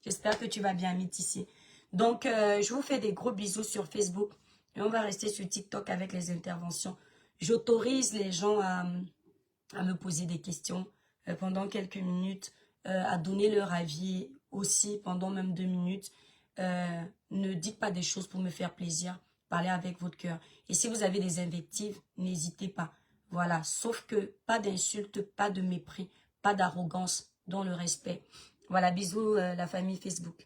Speaker 1: J'espère que tu vas bien, ami Tissier. Donc, je vous fais des gros bisous sur Facebook. Et on va rester sur TikTok avec les interventions. J'autorise les gens à me poser des questions pendant quelques minutes, à donner leur avis aussi pendant même 2 minutes. Ne dites pas des choses pour me faire plaisir. Parlez avec votre cœur. Et si vous avez des invectives, n'hésitez pas. Voilà, sauf que pas d'insultes, pas de mépris, pas d'arrogance, dans le respect. Voilà, bisous la famille Facebook.